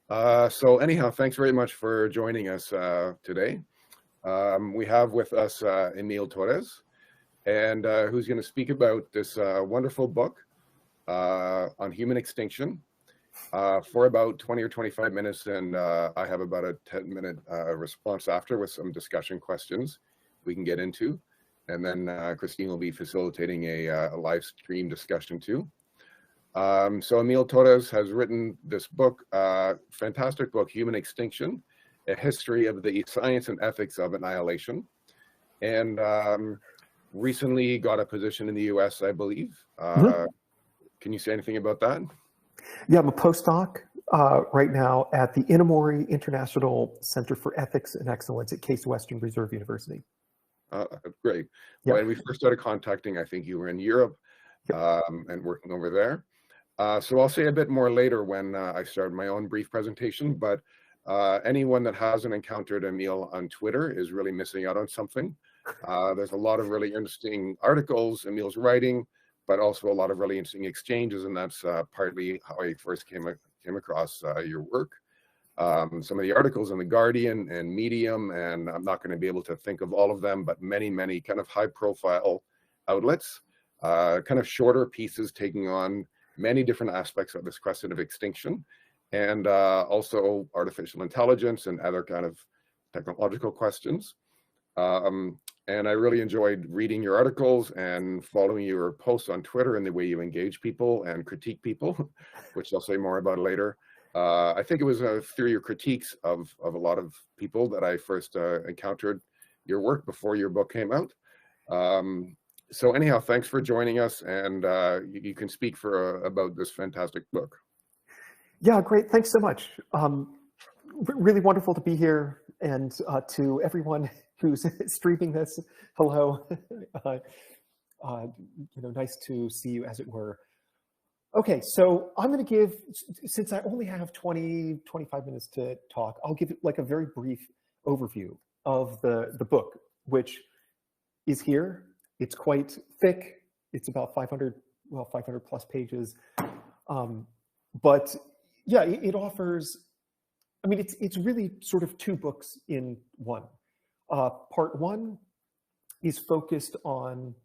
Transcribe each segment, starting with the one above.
So anyhow, thanks very much for joining us today. We have with us Émile Torres, and who's going to speak about this wonderful book on human extinction for about 20 or 25 minutes, and I have about a 10-minute response after with some discussion questions we can get into, and then Christine will be facilitating a live stream discussion too. So Émile Torres has written this book, fantastic book, Human Extinction, A History of the Science and Ethics of Annihilation. And recently got a position in the US, I believe. Can you say anything about that? Yeah, I'm a postdoc right now at the Inamori International Center for Ethics and Excellence at Case Western Reserve University. Great. Yeah. When we first started contacting, I think you were in Europe and working over there. So I'll say a bit more later when I start my own brief presentation, but anyone that hasn't encountered Émile on Twitter is really missing out on something. There's a lot of really interesting articles Émile's writing, but also a lot of really interesting exchanges, and that's partly how I first came across your work. Some of the articles in The Guardian and Medium, and I'm not going to be able to think of all of them, but many, many kind of high-profile outlets, kind of shorter pieces taking on many different aspects of this question of extinction, and also artificial intelligence and other kind of technological questions. And I really enjoyed reading your articles and following your posts on Twitter and the way you engage people and critique people, which I'll say more about later. I think it was through your critiques of a lot of people that I first encountered your work before your book came out. So anyhow, thanks for joining us, and you can speak for about this fantastic book. Yeah, great. Thanks so much. Really wonderful to be here, and to everyone who's streaming this, hello. Nice to see you, as it were. Okay, so I'm going to give, since I only have 25 minutes to talk, I'll give it like a very brief overview of the book, which is here. It's quite thick. It's about 500 plus pages. But yeah, it offers, I mean, it's really sort of two books in one. Part one is focused on,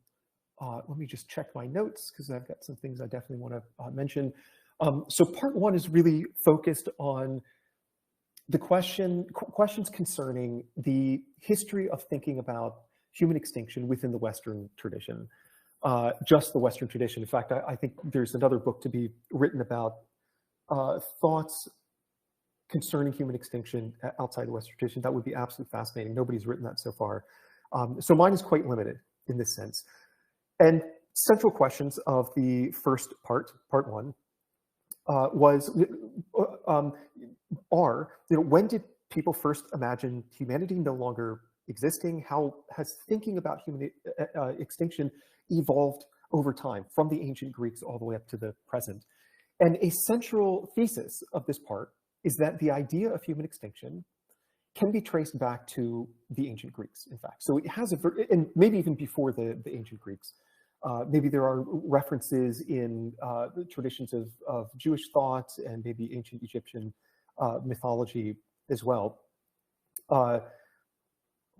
let me just check my notes because I've got some things I definitely want to mention. So part one is really focused on the questions concerning the history of thinking about human extinction within the Western tradition, just the Western tradition. In fact, I think there's another book to be written about thoughts concerning human extinction outside the Western tradition. That would be absolutely fascinating. Nobody's written that so far. So mine is quite limited in this sense. And central questions of the first part one, when did people first imagine humanity no longer existing? How has thinking about human extinction evolved over time, from the ancient Greeks all the way up to the present? And a central thesis of this part is that the idea of human extinction can be traced back to the ancient Greeks, in fact. So it has and maybe even before the ancient Greeks. Maybe there are references in the traditions of Jewish thought and maybe ancient Egyptian mythology as well.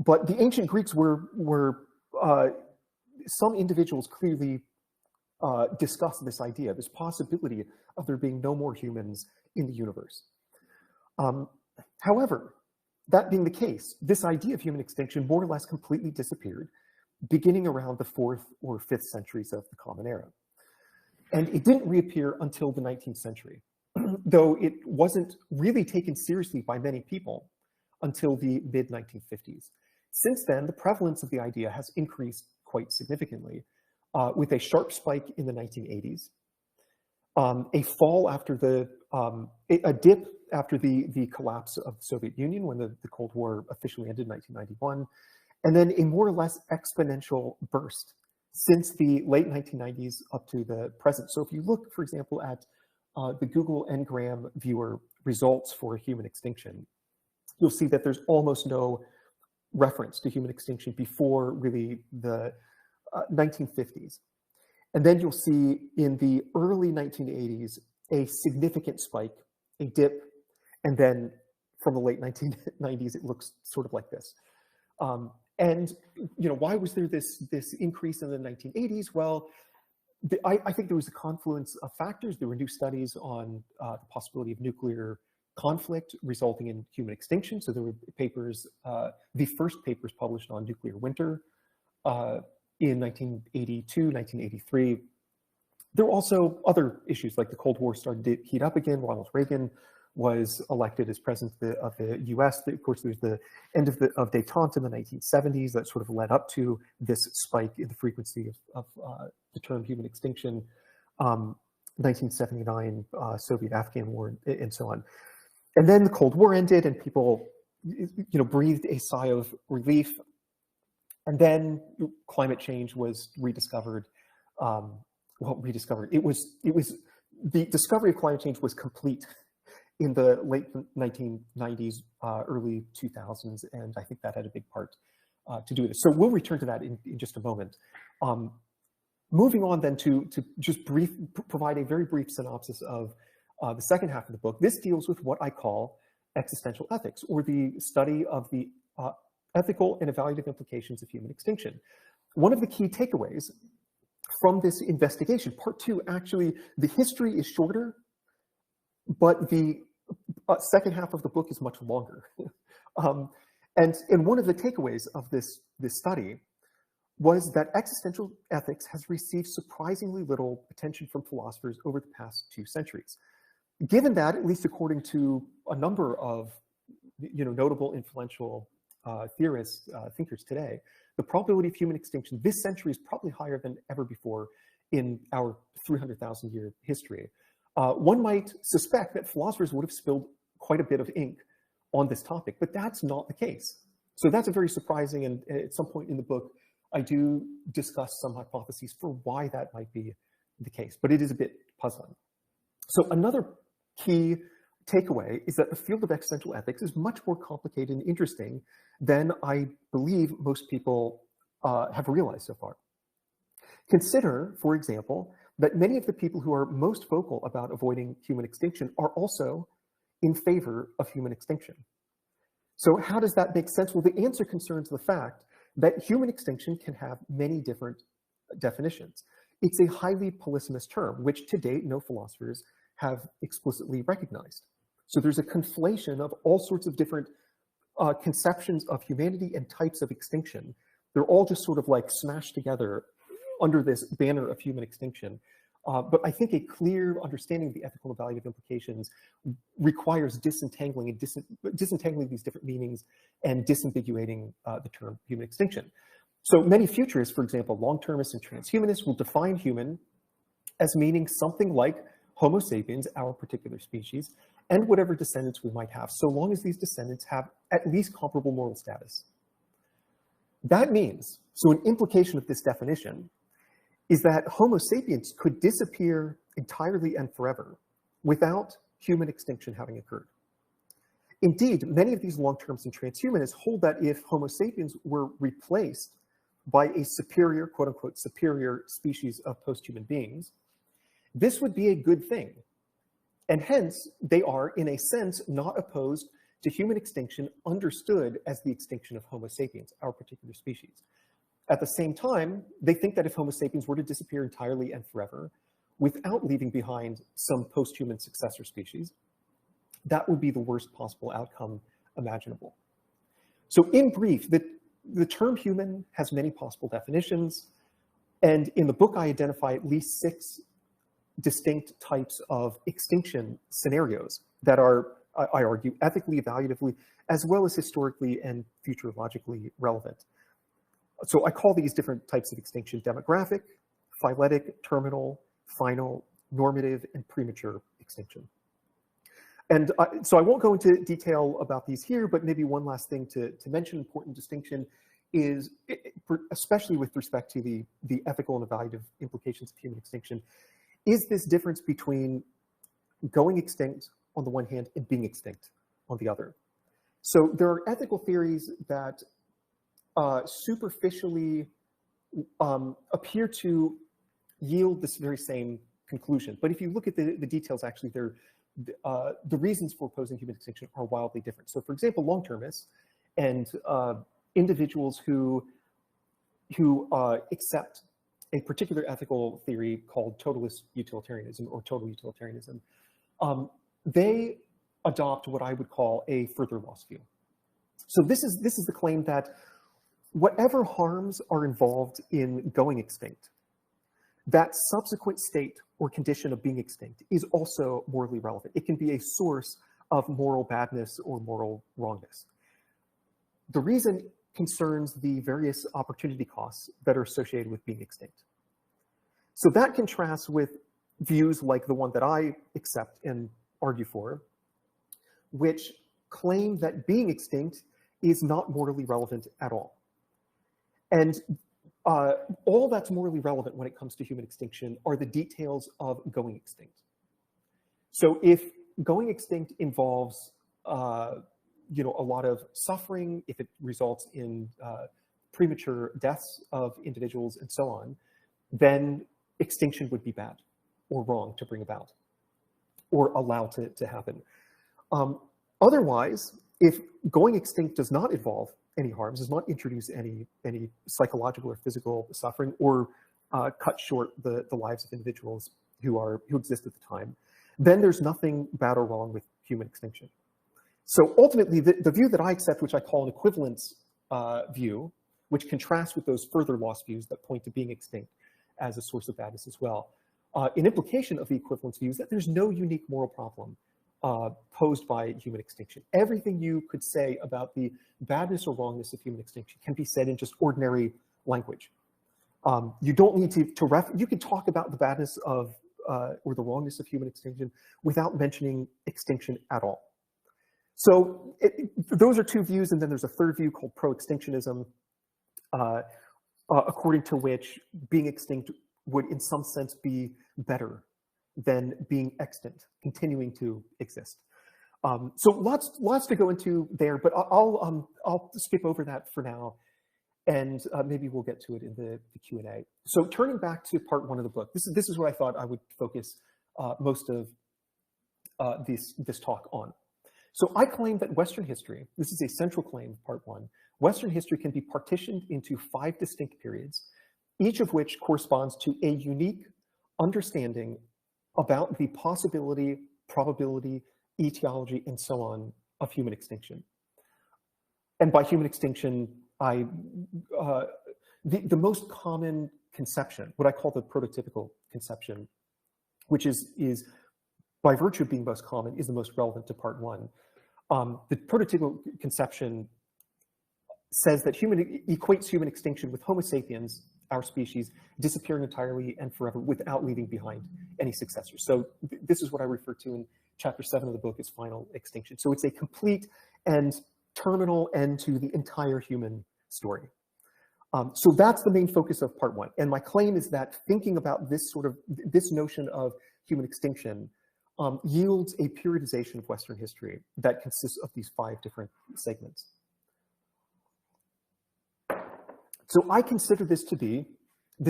But the ancient Greeks were some individuals clearly discussed this idea, this possibility of there being no more humans in the universe. However, that being the case, this idea of human extinction more or less completely disappeared beginning around the 4th or 5th centuries of the Common Era. And it didn't reappear until the 19th century, though it wasn't really taken seriously by many people until the mid-1950s. Since then, the prevalence of the idea has increased quite significantly, with a sharp spike in the 1980s, a fall after a dip after the collapse of the Soviet Union when the Cold War officially ended in 1991, and then a more or less exponential burst since the late 1990s up to the present. So if you look, for example, at the Google Ngram viewer results for human extinction, you'll see that there's almost no reference to human extinction before really the 1950s. And then you'll see in the early 1980s a significant spike, a dip, And then from the late 1990s, it looks sort of like this. And why was there this increase in the 1980s? Well, I think there was a confluence of factors. There were new studies on the possibility of nuclear conflict resulting in human extinction. So there were papers, the first papers published on nuclear winter in 1982, 1983. There were also other issues, like the Cold War started to heat up again. Ronald Reagan was elected as president of the US. Of course, there's the end of détente in the 1970s that sort of led up to this spike in the frequency of the term human extinction. 1979 Soviet-Afghan war, and so on. And then the Cold War ended, and people, breathed a sigh of relief. And then climate change was rediscovered. It was the discovery of climate change was complete in the late 1990s, early 2000s, and I think that had a big part to do with it. So we'll return to that in just a moment. Moving on then to just provide a very brief synopsis of the second half of the book. This deals with what I call existential ethics, or the study of the ethical and evaluative implications of human extinction. One of the key takeaways from this investigation, part two, actually, the history is shorter, but the second half of the book is much longer. And one of the takeaways of this study was that existential ethics has received surprisingly little attention from philosophers over the past 2 centuries. Given that, at least according to a number of notable influential theorists, thinkers today, the probability of human extinction this century is probably higher than ever before in our 300,000-year history. One might suspect that philosophers would have spilled quite a bit of ink on this topic, but that's not the case. So that's a very surprising, and at some point in the book, I do discuss some hypotheses for why that might be the case, but it is a bit puzzling. So another key takeaway is that the field of existential ethics is much more complicated and interesting than I believe most people have realized so far. Consider, for example, that many of the people who are most vocal about avoiding human extinction are also in favor of human extinction. So how does that make sense? Well, the answer concerns the fact that human extinction can have many different definitions. It's a highly polysemous term, which to date no philosophers have explicitly recognized. So there's a conflation of all sorts of different conceptions of humanity and types of extinction. They're all just sort of like smashed together under this banner of human extinction. But I think a clear understanding of the ethical and evaluative implications requires disentangling these different meanings and disambiguating the term human extinction. So many futurists, for example, long-termists and transhumanists, will define human as meaning something like Homo sapiens, our particular species, and whatever descendants we might have, so long as these descendants have at least comparable moral status. That means, so an implication of this definition is that Homo sapiens could disappear entirely and forever without human extinction having occurred. Indeed, many of these long-termists and transhumanists hold that if Homo sapiens were replaced by a superior, quote unquote, superior species of post-human beings, this would be a good thing. And hence, they are, in a sense, not opposed to human extinction understood as the extinction of Homo sapiens, our particular species. At the same time, they think that if Homo sapiens were to disappear entirely and forever, without leaving behind some post-human successor species, that would be the worst possible outcome imaginable. So in brief, the term human has many possible definitions, and in the book I identify at least 6 distinct types of extinction scenarios that are, I argue, ethically, evaluatively, as well as historically and futurologically relevant. So I call these different types of extinction demographic, phyletic, terminal, final, normative, and premature extinction. And so I won't go into detail about these here, but maybe one last thing to mention, important distinction, is, especially with respect to the ethical and evaluative implications of human extinction, is this difference between going extinct on the one hand and being extinct on the other. So there are ethical theories that superficially appear to yield this very same conclusion. But if you look at the details, actually, they're the reasons for opposing human extinction are wildly different. So for example, long-termists and individuals who accept a particular ethical theory called totalist utilitarianism or total utilitarianism, they adopt what I would call a further loss view. So this is the claim that whatever harms are involved in going extinct, that subsequent state or condition of being extinct is also morally relevant. It can be a source of moral badness or moral wrongness. The reason concerns the various opportunity costs that are associated with being extinct. So that contrasts with views like the one that I accept and argue for, which claim that being extinct is not morally relevant at all. And all that's morally relevant when it comes to human extinction are the details of going extinct. So if going extinct involves a lot of suffering, if it results in premature deaths of individuals and so on, then extinction would be bad or wrong to bring about or allow to happen. Otherwise, if going extinct does not involve any harms, does not introduce any psychological or physical suffering, or cut short the lives of individuals who exist at the time, then there's nothing bad or wrong with human extinction. So ultimately, the view that I accept, which I call an equivalence view, which contrasts with those further loss views that point to being extinct as a source of badness as well, an implication of the equivalence view is that there's no unique moral problem posed by human extinction. Everything you could say about the badness or wrongness of human extinction can be said in just ordinary language. You don't need you can talk about the badness of or the wrongness of human extinction without mentioning extinction at all. So those are two views, and then there's a third view called pro-extinctionism, according to which being extinct would in some sense be better than being extant, continuing to exist. So lots to go into there, but I'll skip over that for now, and maybe we'll get to it in the Q&A. So turning back to part one of the book, this is what I thought I would focus most of this talk on. So I claim that Western history, this is a central claim of part one, Western history can be partitioned into 5 distinct periods, each of which corresponds to a unique understanding about the possibility, probability, etiology, and so on of human extinction. And by human extinction, the most common conception, what I call the prototypical conception, which is by virtue of being most common, is the most relevant to part one. The prototypical conception says that equates human extinction with Homo sapiens, our species, disappearing entirely and forever without leaving behind any successors. So this is what I refer to in chapter 7 of the book as final extinction. So it's a complete and terminal end to the entire human story. So that's the main focus of part one. And my claim is that thinking about this notion of human extinction yields a periodization of Western history that consists of these 5 different segments. So I consider this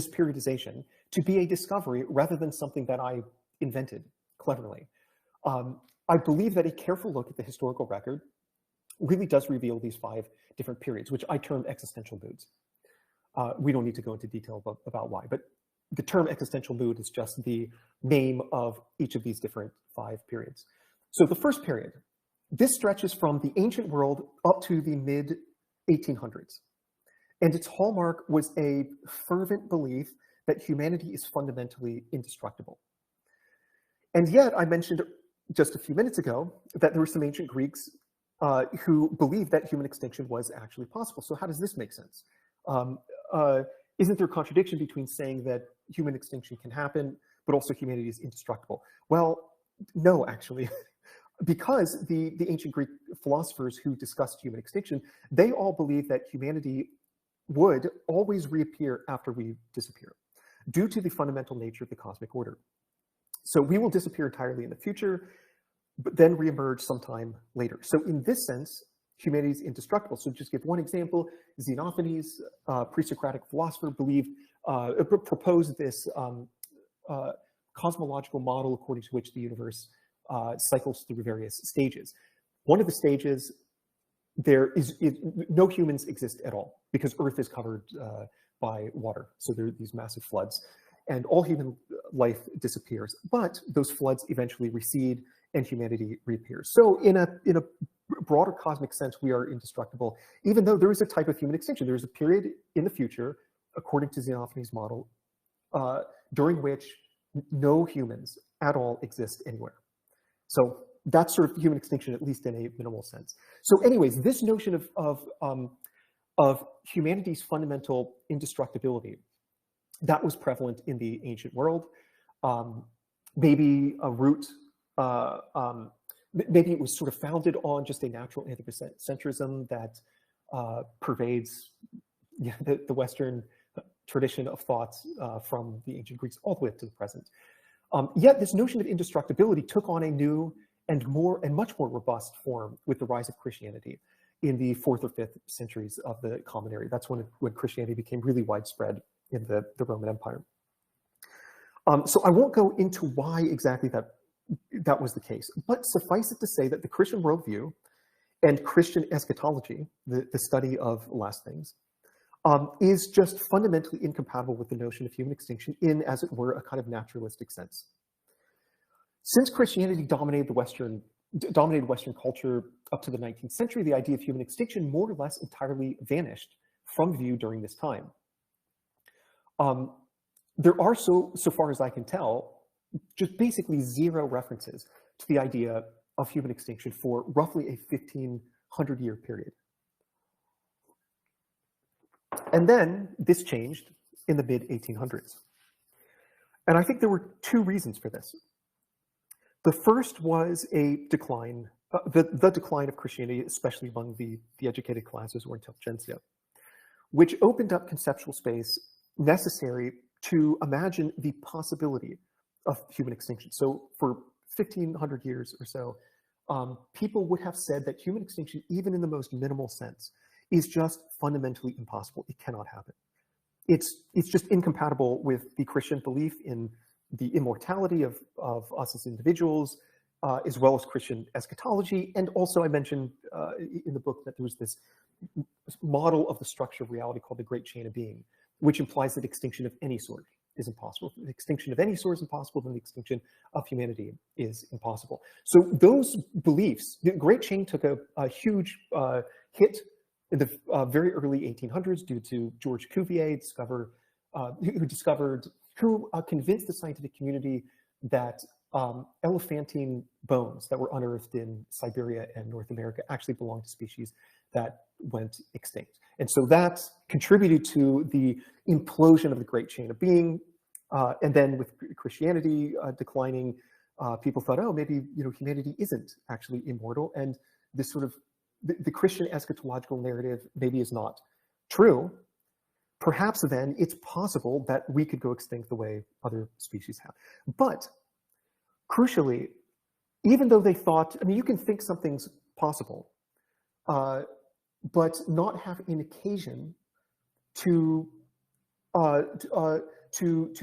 periodization to be a discovery rather than something that I invented cleverly. I believe that a careful look at the historical record really does reveal these 5 different periods, which I term existential moods. We don't need to go into detail about why, but the term existential mood is just the name of each of these different 5 periods. So the first period, this stretches from the ancient world up to the mid-1800s. And its hallmark was a fervent belief that humanity is fundamentally indestructible. And yet, I mentioned just a few minutes ago that there were some ancient Greeks who believed that human extinction was actually possible. So how does this make sense? Isn't there a contradiction between saying that human extinction can happen, but also humanity is indestructible? Well, no, actually. Because the ancient Greek philosophers who discussed human extinction, they all believed that humanity would always reappear after we disappear, due to the fundamental nature of the cosmic order. So we will disappear entirely in the future, but then reemerge sometime later. So in this sense, humanity is indestructible. So just give one example, Xenophanes, pre-Socratic philosopher, proposed this cosmological model according to which the universe cycles through various stages. One of the stages, no humans exist at all because Earth is covered by water. So there are these massive floods, and all human life disappears. But those floods eventually recede, and humanity reappears. So in a broader cosmic sense, we are indestructible, even though there is a type of human extinction. There is a period in the future, according to Xenophanes' model, during which no humans at all exist anywhere. So that's sort of human extinction, at least in a minimal sense. So anyways, this notion of humanity's fundamental indestructibility, that was prevalent in the ancient world. Maybe a root, maybe it was sort of founded on just a natural anthropocentrism that pervades the Western tradition of thoughts from the ancient Greeks all the way up to the present. Yet this notion of indestructibility took on a new and much more robust form with the rise of Christianity in the 4th or 5th centuries of the Common Era. That's when Christianity became really widespread in the Roman Empire. So I won't go into why exactly that was the case, but suffice it to say that the Christian worldview and Christian eschatology, the study of last things, is just fundamentally incompatible with the notion of human extinction in, as it were, a kind of naturalistic sense. Since Christianity dominated Western culture up to the 19th century, the idea of human extinction more or less entirely vanished from view during this time. There are, so far as I can tell, just basically zero references to the idea of human extinction for roughly a 1500-year period. And then this changed in the mid-1800s. And I think there were two reasons for this. The first was a decline, the decline of Christianity, especially among the educated classes or intelligentsia, which opened up conceptual space necessary to imagine the possibility of human extinction. So for 1500 years or so, people would have said that human extinction, even in the most minimal sense, is just fundamentally impossible. It cannot happen. It's just incompatible with the Christian belief in the immortality of us as individuals, as well as Christian eschatology. And also I mentioned in the book that there was this model of the structure of reality called the Great Chain of Being, which implies that extinction of any sort is impossible. If the extinction of any sort is impossible, then the extinction of humanity is impossible. So those beliefs, the Great Chain took a huge hit in the very early 1800s due to George Cuvier, who convinced the scientific community that elephantine bones that were unearthed in Siberia and North America actually belonged to species that went extinct. And so that contributed to the implosion of the Great Chain of Being. And then with Christianity declining, people thought, oh, maybe humanity isn't actually immortal, and this sort of the Christian eschatological narrative maybe is not true. Perhaps then it's possible that we could go extinct the way other species have. But crucially, even though they thought, I mean, you can think something's possible, but not have an occasion to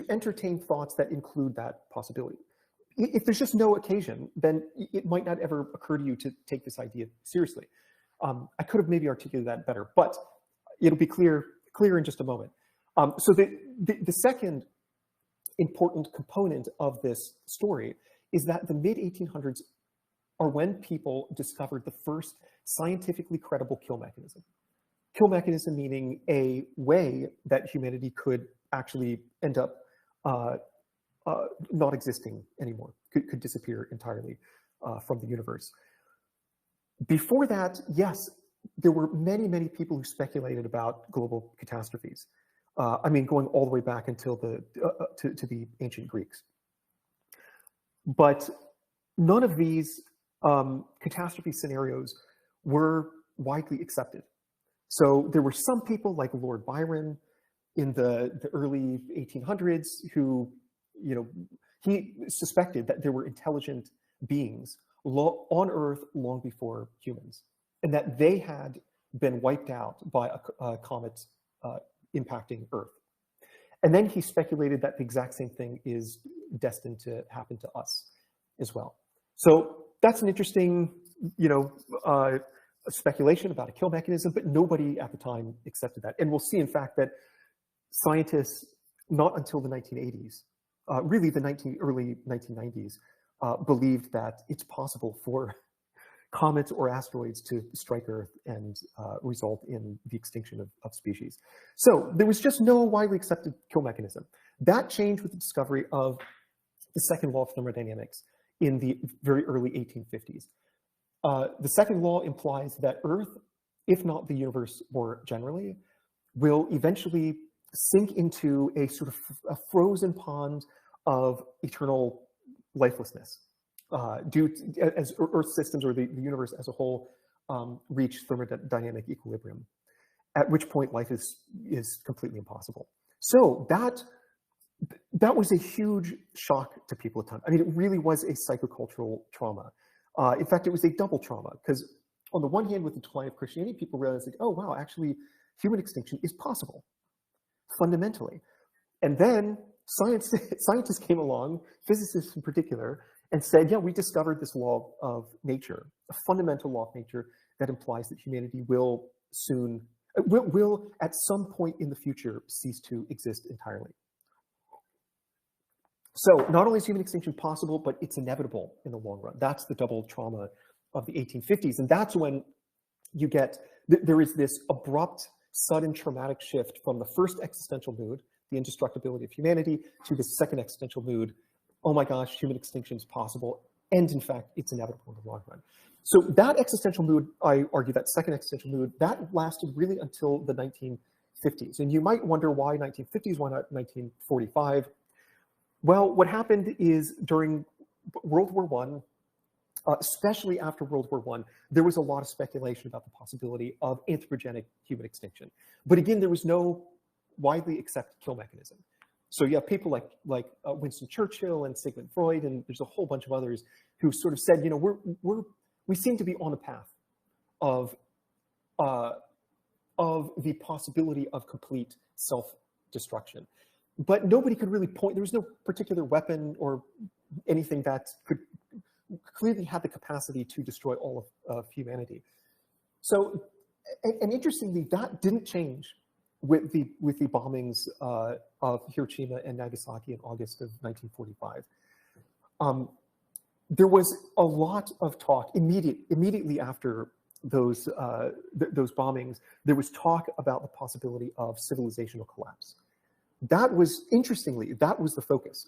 entertain thoughts that include that possibility. If there's just no occasion, then it might not ever occur to you to take this idea seriously. I could have maybe articulated that better, but it'll be clear in just a moment. So the second important component of this story is that the mid-1800s are when people discovered the first scientifically credible kill mechanism. Kill mechanism meaning a way that humanity could actually end up not existing anymore, could disappear entirely from the universe. Before that, yes, there were many, many people who speculated about global catastrophes. I mean, going all the way back until to the ancient Greeks. But none of these catastrophe scenarios were widely accepted. So there were some people like Lord Byron in the early 1800s who, he suspected that there were intelligent beings on Earth long before humans, and that they had been wiped out by a comet impacting Earth. And then he speculated that the exact same thing is destined to happen to us as well. So that's an interesting, speculation about a kill mechanism, but nobody at the time accepted that. And we'll see, in fact, that scientists, not until the 1980s, really the early 1990s, believed that it's possible for comets or asteroids to strike Earth and result in the extinction of species. So there was just no widely accepted kill mechanism. That changed with the discovery of the second law of thermodynamics in the very early 1850s. The second law implies that Earth, if not the universe more generally, will eventually sink into a sort of a frozen pond of eternal lifelessness due to, as Earth systems or the universe as a whole reach thermodynamic equilibrium, at which point life is completely impossible. So that was a huge shock to people at the time. I mean, it really was a psychocultural trauma. In fact, it was a double trauma, because on the one hand, with the decline of Christianity, people realized, like, oh, wow, actually, human extinction is possible, fundamentally. And then scientists came along, physicists in particular, and said, yeah, we discovered this law of nature, a fundamental law of nature that implies that humanity will at some point in the future cease to exist entirely. So not only is human extinction possible, but it's inevitable in the long run. That's the double trauma of the 1850s. And that's when you get, there is this abrupt, sudden traumatic shift from the first existential mood, the indestructibility of humanity, to the second existential mood, oh my gosh, human extinction is possible. And in fact, it's inevitable in the long run. So that existential mood, I argue, that second existential mood, that lasted really until the 1950s. And you might wonder why 1950s, why not 1945? Well, what happened is during World War I, especially after World War I, there was a lot of speculation about the possibility of anthropogenic human extinction. But again, there was no widely accepted kill mechanism. So you have people like Winston Churchill and Sigmund Freud, and there's a whole bunch of others who sort of said, we seem to be on a path of the possibility of complete self-destruction. But nobody could really point, there was no particular weapon or anything that could clearly have the capacity to destroy all of humanity. So, and interestingly, that didn't change with the bombings of Hiroshima and Nagasaki in August of 1945. There was a lot of talk immediately after those bombings. There was talk about the possibility of civilizational collapse. That was, interestingly, that was the focus.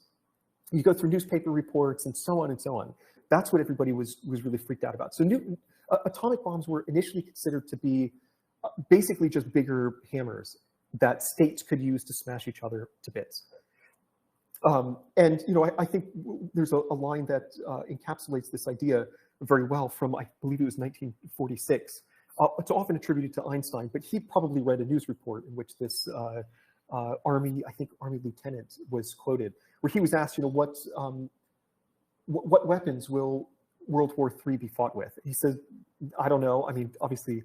You go through newspaper reports and so on and so on. That's what everybody was really freaked out about. So atomic bombs were initially considered to be basically just bigger hammers that states could use to smash each other to bits. And I think there's a line that encapsulates this idea very well from, I believe it was 1946. It's often attributed to Einstein, but he probably read a news report in which this Army lieutenant was quoted, where he was asked, what weapons will World War III be fought with? He said, I don't know. I mean, obviously,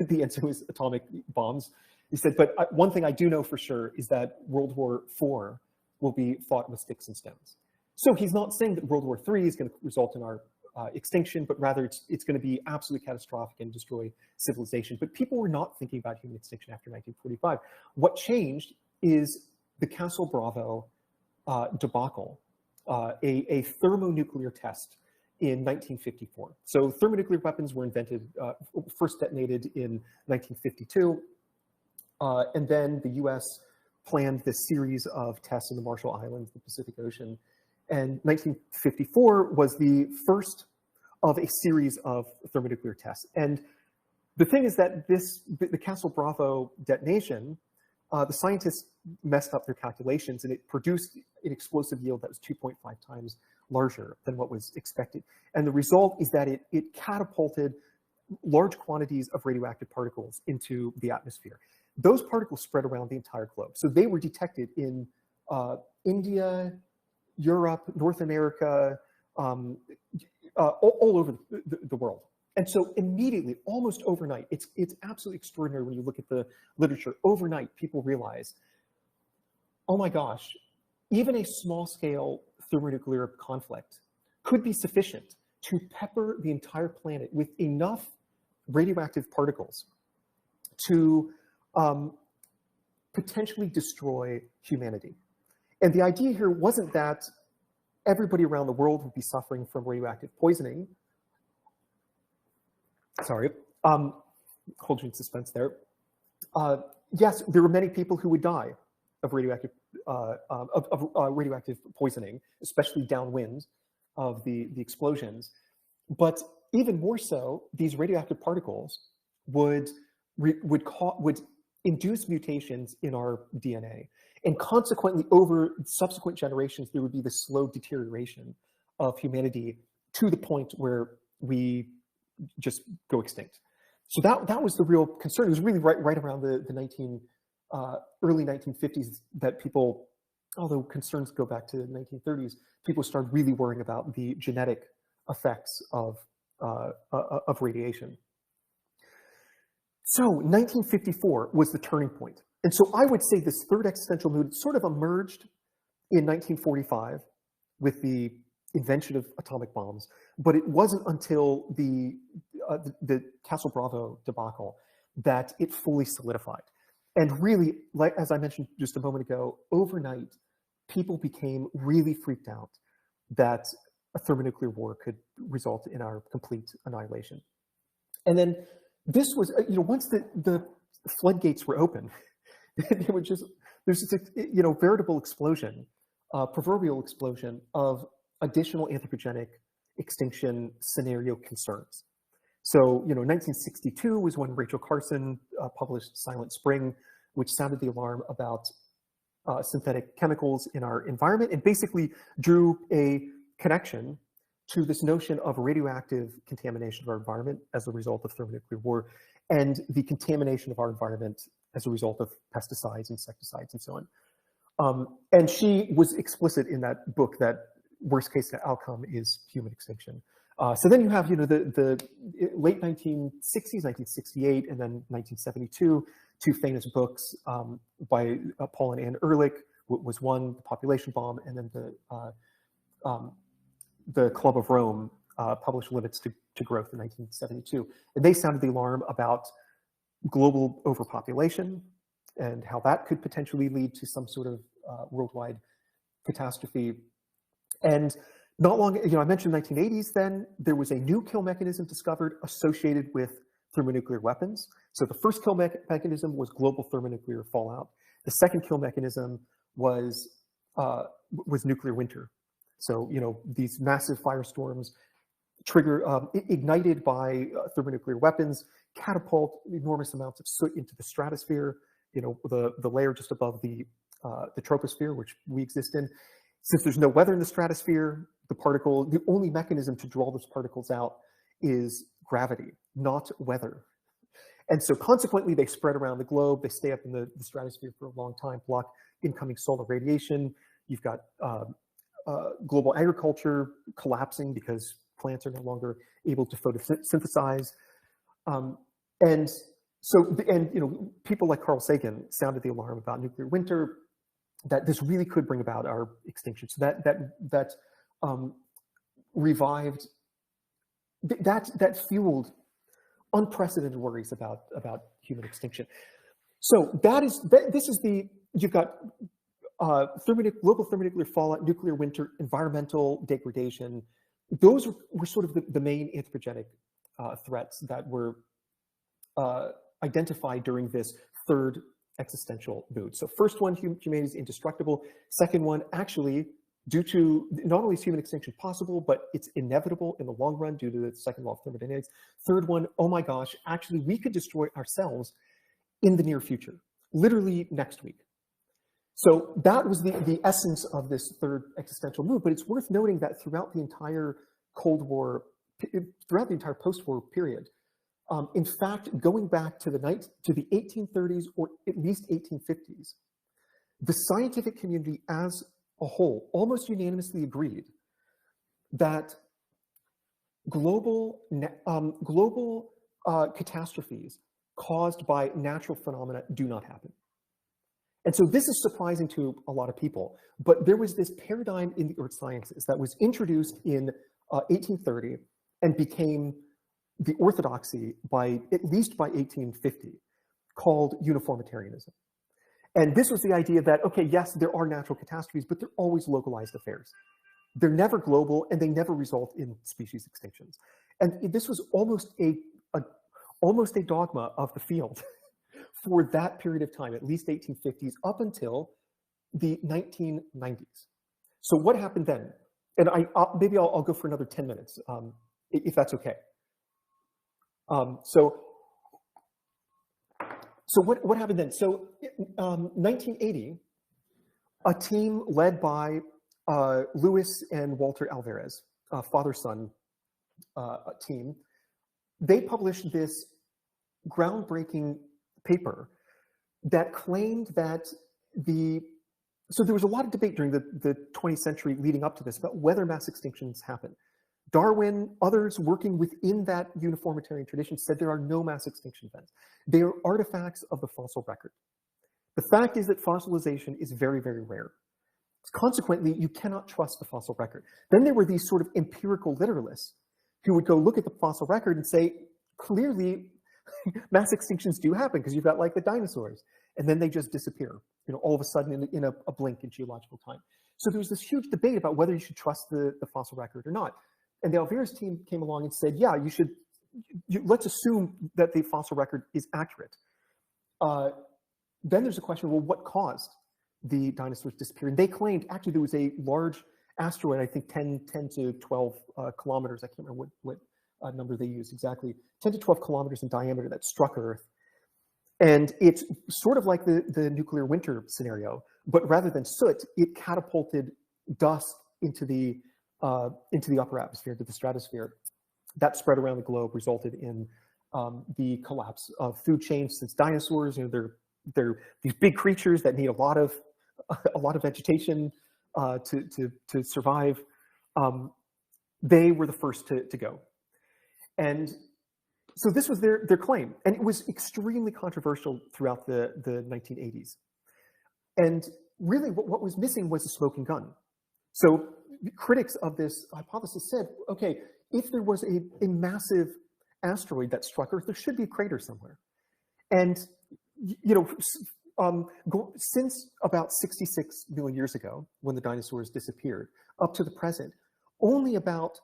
the answer was atomic bombs. He said, but one thing I do know for sure is that World War IV will be fought with sticks and stones. So he's not saying that World War III is going to result in our extinction, but rather it's going to be absolutely catastrophic and destroy civilization. But people were not thinking about human extinction after 1945. What changed is the Castle Bravo debacle, a thermonuclear test in 1954. So thermonuclear weapons were invented, first detonated in 1952, and then the US planned this series of tests in the Marshall Islands, the Pacific Ocean, and 1954 was the first of a series of thermonuclear tests. And the thing is that the Castle Bravo detonation, the scientists messed up their calculations, and it produced an explosive yield that was 2.5 times larger than what was expected. And the result is that it catapulted large quantities of radioactive particles into the atmosphere. Those particles spread around the entire globe. So they were detected in India, Europe, North America, all over the world. And so immediately, almost overnight, it's absolutely extraordinary when you look at the literature. Overnight, people realize, oh my gosh, even a small-scale thermonuclear conflict could be sufficient to pepper the entire planet with enough radioactive particles to potentially destroy humanity. And the idea here wasn't that everybody around the world would be suffering from radioactive poisoning. Sorry, hold you in suspense there. Yes, there were many people who would die of radioactive radioactive poisoning, especially downwind of the explosions. But even more so, these radioactive particles would induce mutations in our DNA. And consequently, over subsequent generations, there would be this slow deterioration of humanity to the point where we just go extinct. So that was the real concern. It was really right around the early 1950s that people, although concerns go back to the 1930s, people started really worrying about the genetic effects of radiation. So 1954 was the turning point. And so I would say this third existential mood sort of emerged in 1945 with the invention of atomic bombs, but it wasn't until the Castle Bravo debacle that it fully solidified. And really, like as I mentioned just a moment ago, overnight, people became really freaked out that a thermonuclear war could result in our complete annihilation. And then this was, once the floodgates were open, there's this, veritable explosion, proverbial explosion of additional anthropogenic extinction scenario concerns. So, 1962 was when Rachel Carson published Silent Spring, which sounded the alarm about synthetic chemicals in our environment and basically drew a connection to this notion of radioactive contamination of our environment as a result of thermonuclear war and the contamination of our environment as a result of pesticides, insecticides, and so on. And she was explicit in that book that worst case outcome is human extinction. So then you have, the late 1960s, 1968, and then 1972, two famous books by Paul and Ann Ehrlich was one, The Population Bomb, and then the Club of Rome published Limits to Growth in 1972. And they sounded the alarm about global overpopulation and how that could potentially lead to some sort of worldwide catastrophe. And not long, I mentioned 1980s then, there was a new kill mechanism discovered associated with thermonuclear weapons. So the first kill mechanism was global thermonuclear fallout. The second kill mechanism was nuclear winter. So, these massive firestorms ignited by thermonuclear weapons, catapult enormous amounts of soot into the stratosphere, the layer just above the troposphere, which we exist in. Since there's no weather in the stratosphere, the only mechanism to draw those particles out is gravity, not weather. And so consequently, they spread around the globe. They stay up in the stratosphere for a long time, block incoming solar radiation. You've got global agriculture collapsing because plants are no longer able to photosynthesize. And people like Carl Sagan sounded the alarm about nuclear winter, that this really could bring about our extinction. So that revived, that fueled unprecedented worries about human extinction. So you've got global thermonuclear fallout, nuclear winter, environmental degradation. Those were sort of the main anthropogenic threats that were identified during this third existential mood. So first one, humanity is indestructible. Second one, actually, due to not only is human extinction possible, but it's inevitable in the long run due to the second law of thermodynamics. Third one, oh my gosh, actually we could destroy ourselves in the near future, literally next week. So that was the essence of this third existential mood, but it's worth noting that throughout the entire Cold War, throughout the entire post-war period, in fact, going back to the 1830s or at least 1850s, the scientific community as a whole almost unanimously agreed that global catastrophes caused by natural phenomena do not happen. And so this is surprising to a lot of people, but there was this paradigm in the earth sciences that was introduced in 1830 and became the orthodoxy at least by 1850, called uniformitarianism. And this was the idea that, okay, yes, there are natural catastrophes, but they're always localized affairs. They're never global, and they never result in species extinctions. And this was almost a dogma of the field for that period of time, at least 1850s, up until the 1990s. So what happened then? And maybe I'll go for another 10 minutes, if that's okay. So what happened then? So 1980, a team led by Luis and Walter Alvarez, father-son team, they published this groundbreaking paper that claimed that so there was a lot of debate during the 20th century leading up to this about whether mass extinctions happen. Darwin, others working within that uniformitarian tradition said there are no mass extinction events. They are artifacts of the fossil record. The fact is that fossilization is very, very rare. Consequently, you cannot trust the fossil record. Then there were these sort of empirical literalists who would go look at the fossil record and say, clearly, mass extinctions do happen because you've got like the dinosaurs, and then they just disappear, all of a sudden in a blink in geological time. So there was this huge debate about whether you should trust the fossil record or not. And the Alvarez team came along and said, yeah, let's assume that the fossil record is accurate. Then there's a question, well, what caused the dinosaurs to disappear? And they claimed actually there was a large asteroid, I think 10 to 12 kilometers, I can't remember what number they used exactly, 10 to 12 kilometers in diameter that struck Earth. And it's sort of like the nuclear winter scenario, but rather than soot, it catapulted dust into the upper atmosphere, into the stratosphere. That spread around the globe, resulted in the collapse of food chains, since dinosaurs, they're these big creatures that need a lot of vegetation to survive. They were the first to go. And so this was their claim. And it was extremely controversial throughout the 1980s. And really what was missing was a smoking gun. So critics of this hypothesis said, okay, if there was a massive asteroid that struck Earth, there should be a crater somewhere. And, since about 66 million years ago, when the dinosaurs disappeared, up to the present, only about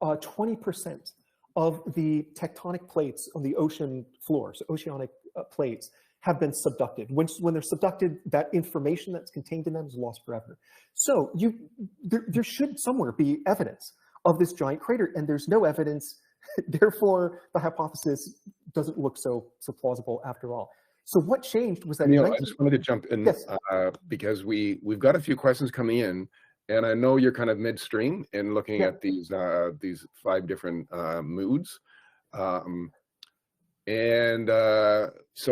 20% of the tectonic plates on the ocean floor, so oceanic plates, have been subducted. When they're subducted, that information that's contained in them is lost forever. So there should somewhere be evidence of this giant crater, and there's no evidence. Therefore, the hypothesis doesn't look so plausible after all. So what changed was that— Neil, I just wanted to jump in, yes. Because we've got a few questions coming in, and I know you're kind of midstream in looking at these 5 different moods. So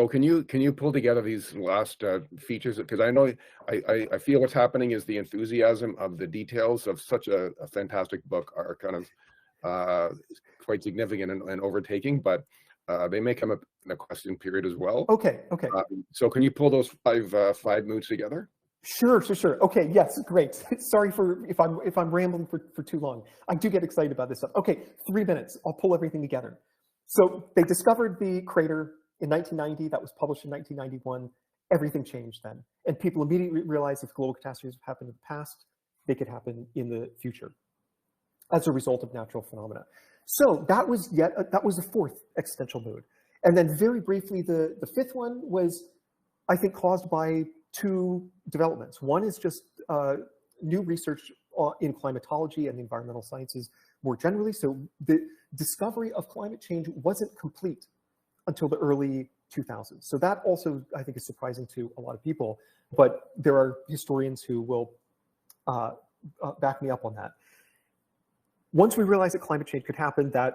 can you pull together these last features? Because I know I feel what's happening is the enthusiasm of the details of such a fantastic book are kind of quite significant and overtaking, but they may come up in a question period as well. Okay. So can you pull those 5 moods together? Sure. Okay, yes, great. Sorry if I'm rambling for too long. I do get excited about this stuff. Okay, 3 minutes. I'll pull everything together. So they discovered the crater in 1990. That was published in 1991. Everything changed then. And people immediately realized if global catastrophes have happened in the past, they could happen in the future as a result of natural phenomena. So that was the 4th existential mood. And then very briefly, the 5th one was, I think, caused by 2 developments. One is just new research in climatology and the environmental sciences more generally. So the discovery of climate change wasn't complete until the early 2000s. So that also, I think, is surprising to a lot of people, but there are historians who will back me up on that. Once we realized that climate change could happen, that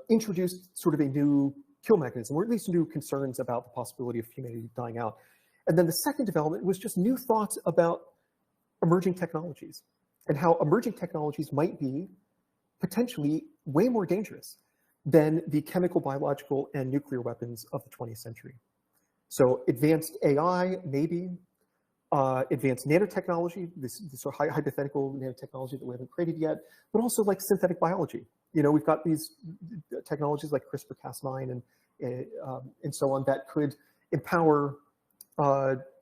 introduced sort of a new kill mechanism, or at least new concerns about the possibility of humanity dying out. And then the second development was just new thoughts about emerging technologies and how emerging technologies might be potentially way more dangerous than the chemical, biological, and nuclear weapons of the 20th century. So advanced AI, maybe, advanced nanotechnology, this sort of hypothetical nanotechnology that we haven't created yet, but also like synthetic biology. You know, we've got these technologies like CRISPR-Cas9 and so on that could empower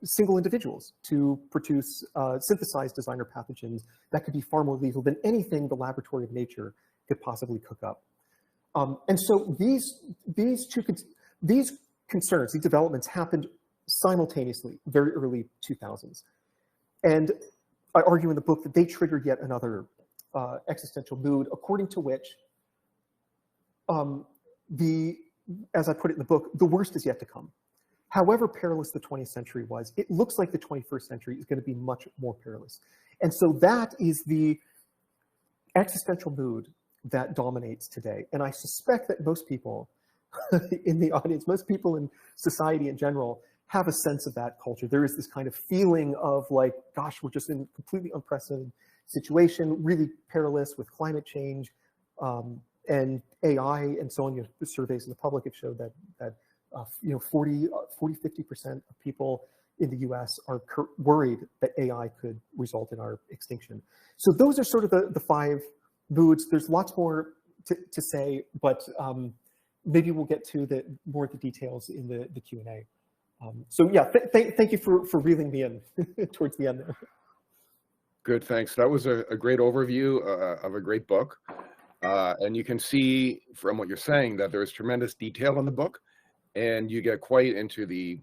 single individuals to produce synthesized designer pathogens that could be far more lethal than anything the laboratory of nature could possibly cook up. And so these concerns, these developments happened simultaneously, very early 2000s. And I argue in the book that they triggered yet another existential mood, according to which as I put it in the book, the worst is yet to come. However perilous the 20th century was, it looks like the 21st century is going to be much more perilous. And so that is the existential mood that dominates today. And I suspect that most people in the audience, most people in society in general, have a sense of that culture. There is this kind of feeling of like, gosh, we're just in a completely unprecedented situation, really perilous with climate change and AI and so on. You know, the surveys of the public have showed that 40, 50% of people in the US are worried that AI could result in our extinction. So those are sort of the five moods. There's lots more to say, but maybe we'll get to more of the details in the Q&A. So yeah, thank you for reeling me in towards the end there. Good, thanks. That was a great overview of a great book. And you can see from what you're saying that there is tremendous detail in the book, and you get quite into the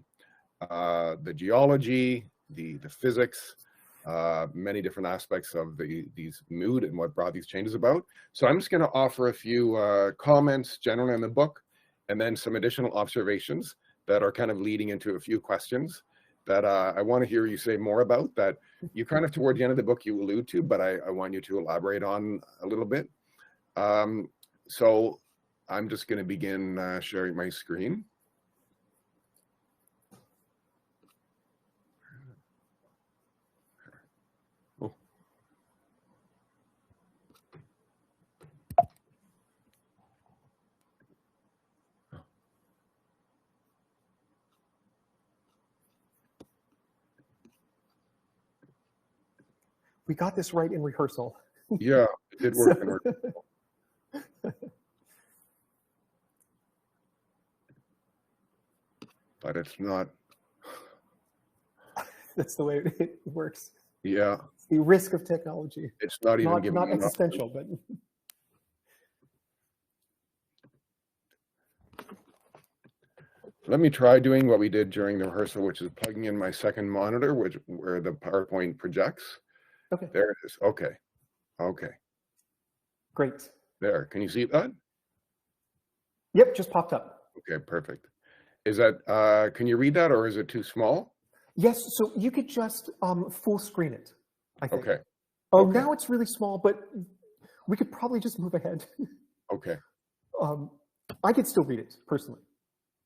geology, the physics, many different aspects of these mood and what brought these changes about. So I'm just going to offer a few comments generally on the book, and then some additional observations that are kind of leading into a few questions that I want to hear you say more about, that you kind of toward the end of the book you allude to, but I want you to elaborate on a little bit. So I'm just going to begin sharing my screen. We got this right in rehearsal. Yeah, it did work in rehearsal. But it's not. That's the way it works. Yeah. It's the risk of technology. It's not even giving not existential, but. Let me try doing what we did during the rehearsal, which is plugging in my second monitor, where the PowerPoint projects. Okay. There it is. Okay. Okay. Great. There. Can you see that? Yep, just popped up. Okay, perfect. Is that, can you read that, or is it too small? Yes, so you could just full screen it, I think. Okay. Oh, Okay. now it's really small, but we could probably just move ahead. Okay. I could still read it, personally.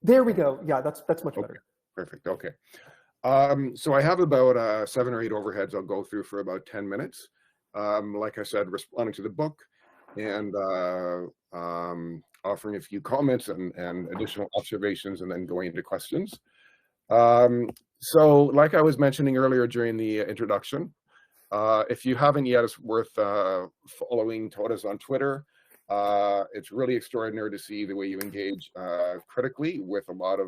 There we go. Yeah, that's much better. Perfect. Okay. So I have about 7 or 8 overheads I'll go through for about 10 minutes. Like I said, responding to the book and offering a few comments and additional observations, and then going into questions. So like I was mentioning earlier during the introduction, if you haven't yet, it's worth following Torres on Twitter. It's really extraordinary to see the way you engage critically with a lot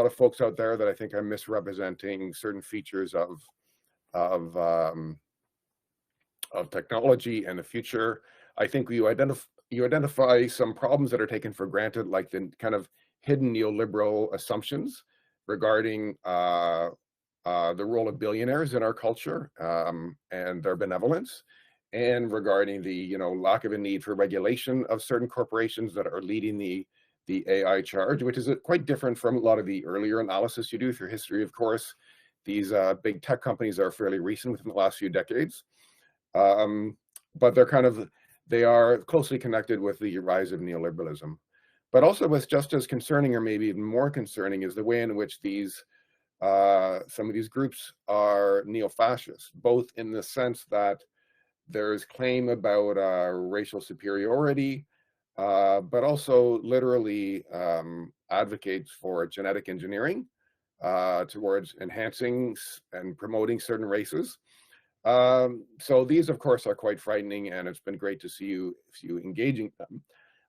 of folks out there that I think are misrepresenting certain features of technology and the future. I think you identify some problems that are taken for granted, like the kind of hidden neoliberal assumptions regarding the role of billionaires in our culture and their benevolence, and regarding the lack of a need for regulation of certain corporations that are leading the AI charge, which is quite different from a lot of the earlier analysis you do through history. Of course, these big tech companies are fairly recent within the last few decades, but they are closely connected with the rise of neoliberalism. But also what's just as concerning, or maybe even more concerning, is the way in which some of these groups are neo-fascist, both in the sense that there's claim about racial superiority, but also literally advocates for genetic engineering towards enhancing and promoting certain races. So these, of course, are quite frightening, and it's been great to see you engaging them.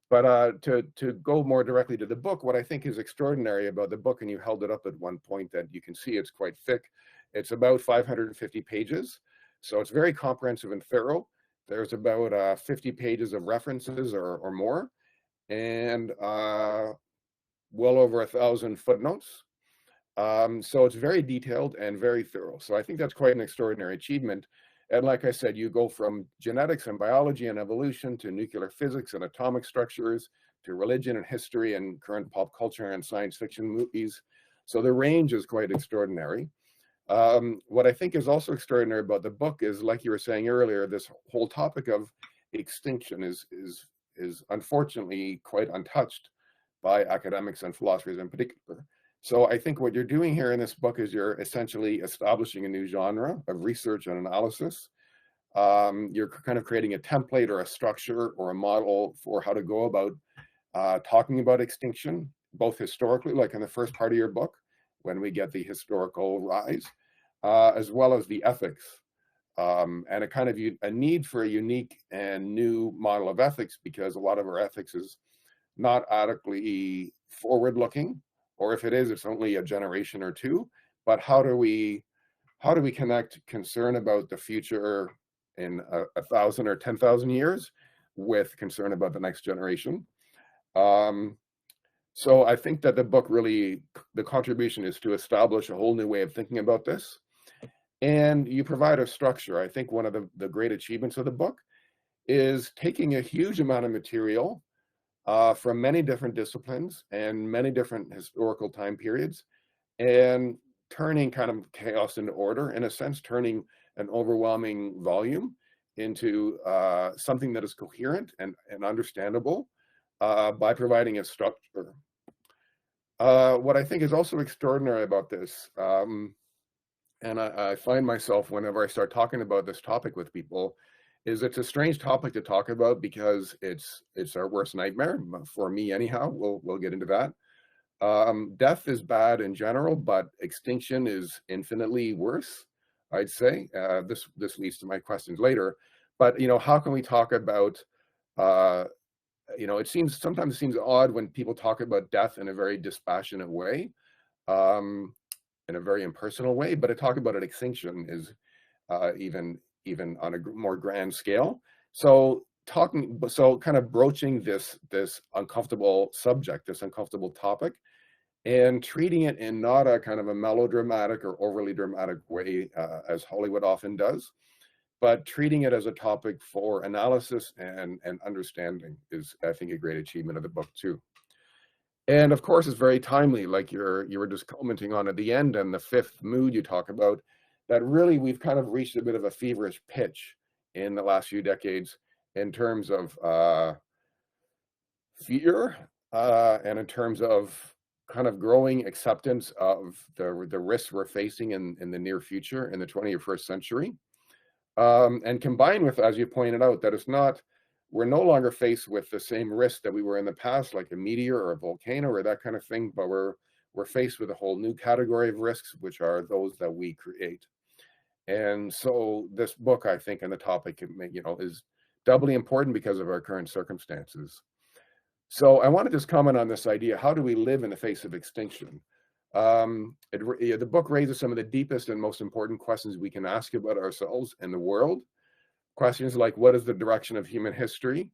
But to go more directly to the book, what I think is extraordinary about the book, and you held it up at one point that you can see it's quite thick. It's about 550 pages, so it's very comprehensive and thorough. There's about 50 pages of references or more, and well over 1,000 footnotes. So it's very detailed and very thorough. So I think that's quite an extraordinary achievement. And like I said, you go from genetics and biology and evolution to nuclear physics and atomic structures to religion and history and current pop culture and science fiction movies. So the range is quite extraordinary. What I think is also extraordinary about the book is, like you were saying earlier, this whole topic of extinction is unfortunately quite untouched by academics and philosophers in particular. So I think what you're doing here in this book is you're essentially establishing a new genre of research and analysis. You're kind of creating a template or a structure or a model for how to go about talking about extinction, both historically, like in the first part of your book, when we get the historical rise, as well as the ethics. And a kind of a need for a unique and new model of ethics, because a lot of our ethics is not adequately forward-looking, or if it is, it's only a generation or two. But how do we connect concern about the future in 1,000 or 10,000 years with concern about the next generation? So I think that the book really, the contribution is to establish a whole new way of thinking about this. And you provide a structure. I think one of the great achievements of the book is taking a huge amount of material from many different disciplines and many different historical time periods, and turning kind of chaos into order, in a sense, turning an overwhelming volume into something that is coherent and understandable by providing a structure. What I think is also extraordinary about this, and I find myself whenever I start talking about this topic with people, is it's a strange topic to talk about because it's our worst nightmare, for me anyhow. We'll get into that. Death is bad in general, but extinction is infinitely worse, I'd say. This leads to my questions later. But how can we talk about sometimes it seems odd when people talk about death in a very dispassionate way, in a very impersonal way, but to talk about an extinction is even on a more grand scale. So kind of broaching this uncomfortable subject, this uncomfortable topic, and treating it in not a kind of a melodramatic or overly dramatic way, as Hollywood often does, but treating it as a topic for analysis and understanding is, I think, a great achievement of the book too. And of course, it's very timely, like you were just commenting on at the end, and the fifth mood you talk about, that really we've kind of reached a bit of a feverish pitch in the last few decades in terms of fear and in terms of kind of growing acceptance of the risks we're facing in the near future, in the 21st century. And combined with, as you pointed out, that we're no longer faced with the same risk that we were in the past, like a meteor or a volcano or that kind of thing, but we're faced with a whole new category of risks, which are those that we create. And so this book, I think, and the topic, is doubly important because of our current circumstances. So I want to just comment on this idea: how do we live in the face of extinction? The book raises some of the deepest and most important questions we can ask about ourselves and the world. Questions like, what is the direction of human history?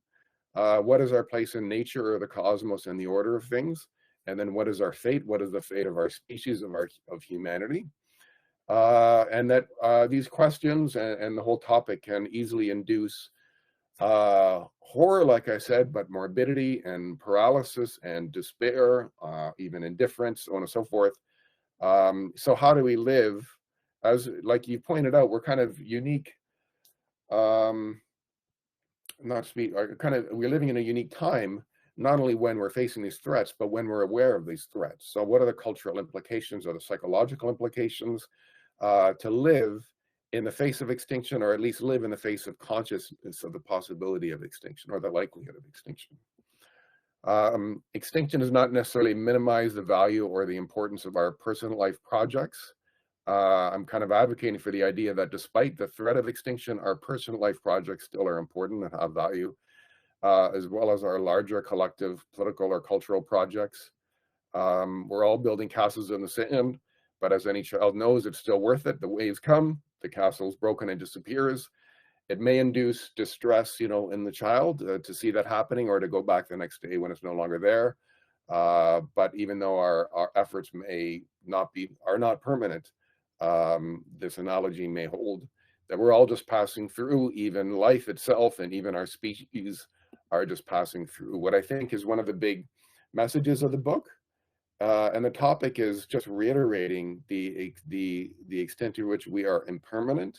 What is our place in nature or the cosmos and the order of things? And then what is our fate? What is the fate of our species, of humanity? And that these questions and the whole topic can easily induce horror, like I said, but morbidity and paralysis and despair, even indifference, so on and so forth. So how do we live? As like you pointed out, we're kind of unique. We're living in a unique time, not only when we're facing these threats, but when we're aware of these threats. So what are the cultural implications or the psychological implications to live in the face of extinction, or at least live in the face of consciousness of the possibility of extinction or the likelihood of extinction? Extinction does not necessarily minimize the value or the importance of our personal life projects. I'm kind of advocating for the idea that despite the threat of extinction, our personal life projects still are important and have value, as well as our larger collective political or cultural projects. We're all building castles in the sand, but as any child knows, it's still worth it. The waves come, the castle's broken and disappears. It may induce distress, in the child to see that happening, or to go back the next day when it's no longer there. But even though our efforts are not permanent, this analogy may hold that we're all just passing through. Even life itself and even our species are just passing through. What I think is one of the big messages of the book, and the topic is just reiterating the extent to which we are impermanent,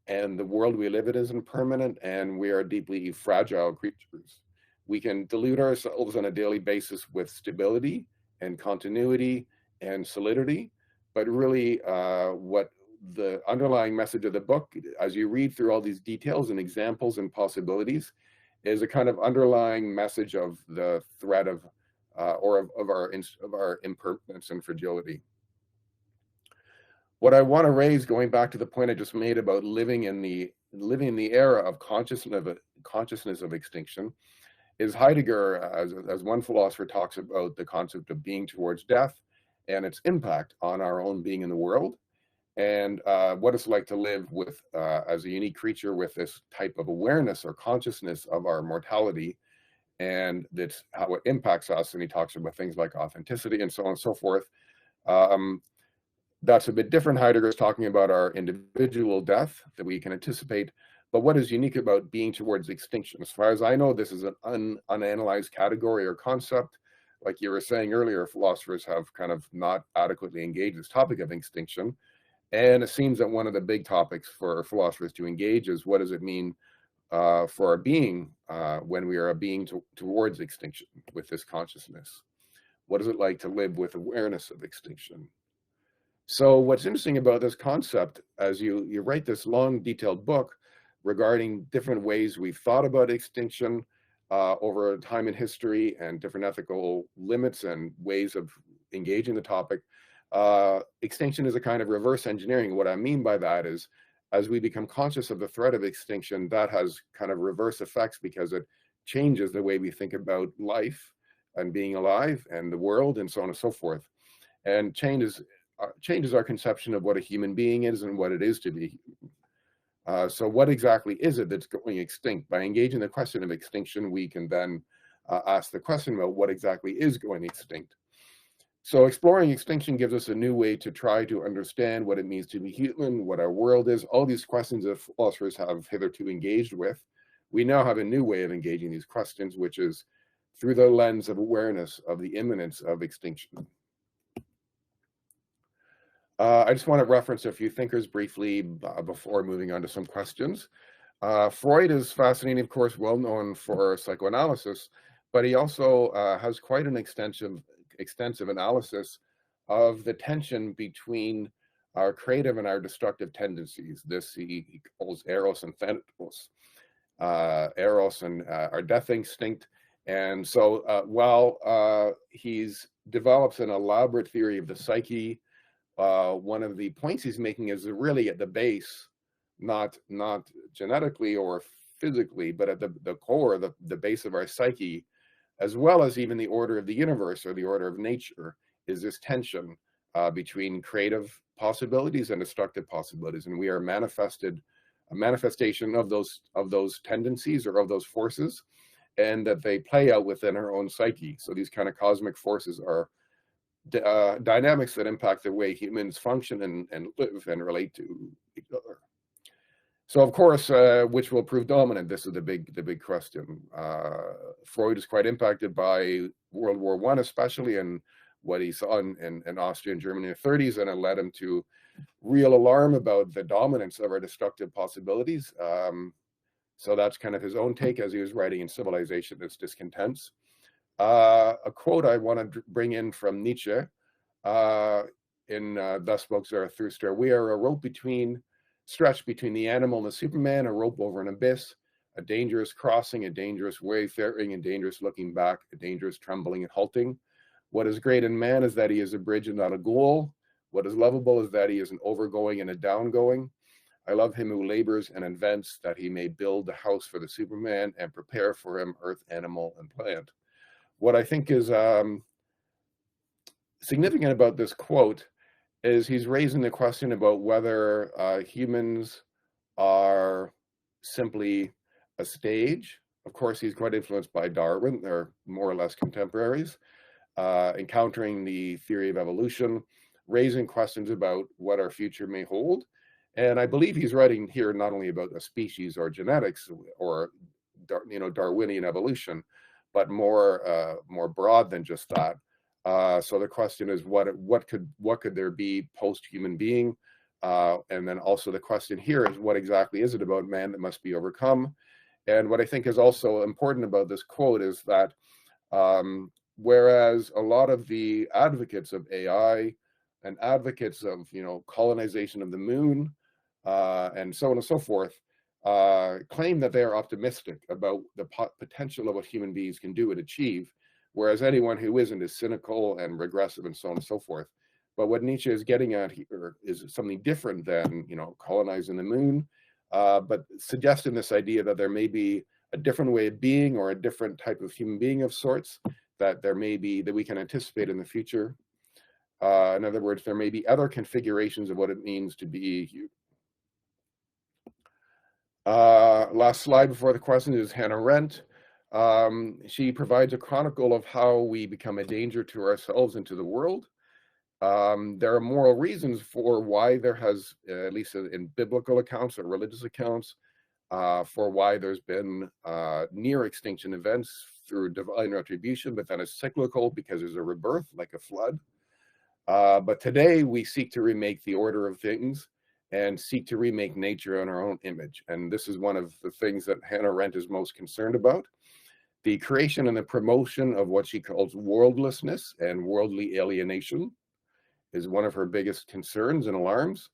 and the world we live in is impermanent, and we are deeply fragile creatures. We can delude ourselves on a daily basis with stability and continuity and solidity, but really what the underlying message of the book, as you read through all these details and examples and possibilities, is a kind of underlying message of the threat of our impermanence and fragility. What I want to raise, going back to the point I just made about living in the era of consciousness of extinction, is Heidegger, as one philosopher, talks about the concept of being towards death and its impact on our own being in the world, and what it's like to live with as a unique creature with this type of awareness or consciousness of our mortality, and that's how it impacts us. And he talks about things like authenticity and so on and so forth. That's a bit different. Heidegger's talking about our individual death that we can anticipate, but what is unique about being towards extinction? As far as I know, this is an unanalyzed category or concept. Like you were saying earlier, philosophers have kind of not adequately engaged this topic of extinction. And it seems that one of the big topics for philosophers to engage is, what does it mean for our being when we are a being towards extinction with this consciousness? What is it like to live with awareness of extinction? So what's interesting about this concept, as you write this long, detailed book regarding different ways we've thought about extinction over time in history, and different ethical limits and ways of engaging the topic, extinction is a kind of reverse engineering. What I mean by that is, as we become conscious of the threat of extinction, that has kind of reverse effects, because it changes the way we think about life and being alive and the world and so on and so forth, and changes our conception of what a human being is and what it is to be human. So what exactly is it that's going extinct? By engaging the question of extinction, we can then ask the question about what exactly is going extinct. So exploring extinction gives us a new way to try to understand what it means to be human, what our world is. All these questions that philosophers have hitherto engaged with, we now have a new way of engaging these questions, which is through the lens of awareness of the imminence of extinction. I just want to reference a few thinkers briefly before moving on to some questions. Freud is fascinating, of course, well known for psychoanalysis, but he also has quite an extensive analysis of the tension between our creative and our destructive tendencies. This he calls eros and thanatos, eros and our death instinct. And so while he develops an elaborate theory of the psyche, one of the points he's making is really at the base, not genetically or physically, but at the core, the base of our psyche, as well as even the order of the universe or the order of nature, is this tension between creative possibilities and destructive possibilities. And we are a manifestation of those tendencies or of those forces, and that they play out within our own psyche. So these kind of cosmic forces are dynamics that impact the way humans function and live and relate to each other. So of course, which will prove dominant? This is the big question. Freud is quite impacted by World War I, especially, and what he saw in Austria and Germany in the 30s, and it led him to real alarm about the dominance of our destructive possibilities. So that's kind of his own take as he was writing in Civilization, Its Discontents. A quote I want to bring in from Nietzsche in Thus Spoke Zarathustra: "We are a rope stretched between the animal and the Superman, a rope over an abyss. a dangerous crossing, a dangerous wayfaring, a dangerous looking back, a dangerous trembling and halting. What is great in man is that he is a bridge and not a goal. What is lovable is that he is an overgoing and a downgoing. I love him who labors and invents, that he may build the house for the Superman and prepare for him earth, animal, and plant. What I think is significant about this quote is he's raising the question about whether humans are simply a stage. Of course, he's quite influenced by Darwin. They're more or less contemporaries, encountering the theory of evolution, raising questions about what our future may hold. And I believe he's writing here not only about a species or genetics or Darwinian evolution, but more broad than just that. So the question is, what could there be post-human being? And then also the question here is, what exactly is it about man that must be overcome? And what I think is also important about this quote is that whereas a lot of the advocates of AI and advocates of colonization of the moon and so on and so forth claim that they are optimistic about the potential of what human beings can do and achieve, whereas anyone who isn't is cynical and regressive and so on and so forth. But what Nietzsche is getting at here is something different than colonizing the moon, but suggesting this idea that there may be a different way of being or a different type of human being of sorts that we can anticipate in the future. In other words, there may be other configurations of what it means to be human. Last slide before the question is Hannah Arendt. She provides a chronicle of how we become a danger to ourselves and to the world. There are moral reasons for why there has, at least in biblical accounts or religious accounts, for why there's been near extinction events through divine retribution, but then it's cyclical because there's a rebirth, like a flood. But today we seek to remake the order of things and seek to remake nature in our own image. And this is one of the things that Hannah Arendt is most concerned about. The creation and the promotion of what she calls worldlessness and worldly alienation is one of her biggest concerns and alarms,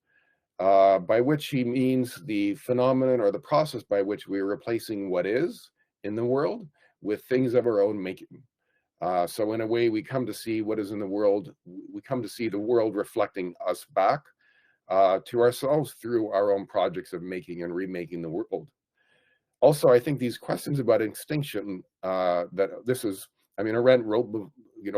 by which she means the phenomenon or the process by which we're replacing what is in the world with things of our own making. So in a way, we come to see what is in the world, we come to see the world reflecting us back to ourselves through our own projects of making and remaking the world. Also, I think these questions about extinction, Arendt wrote,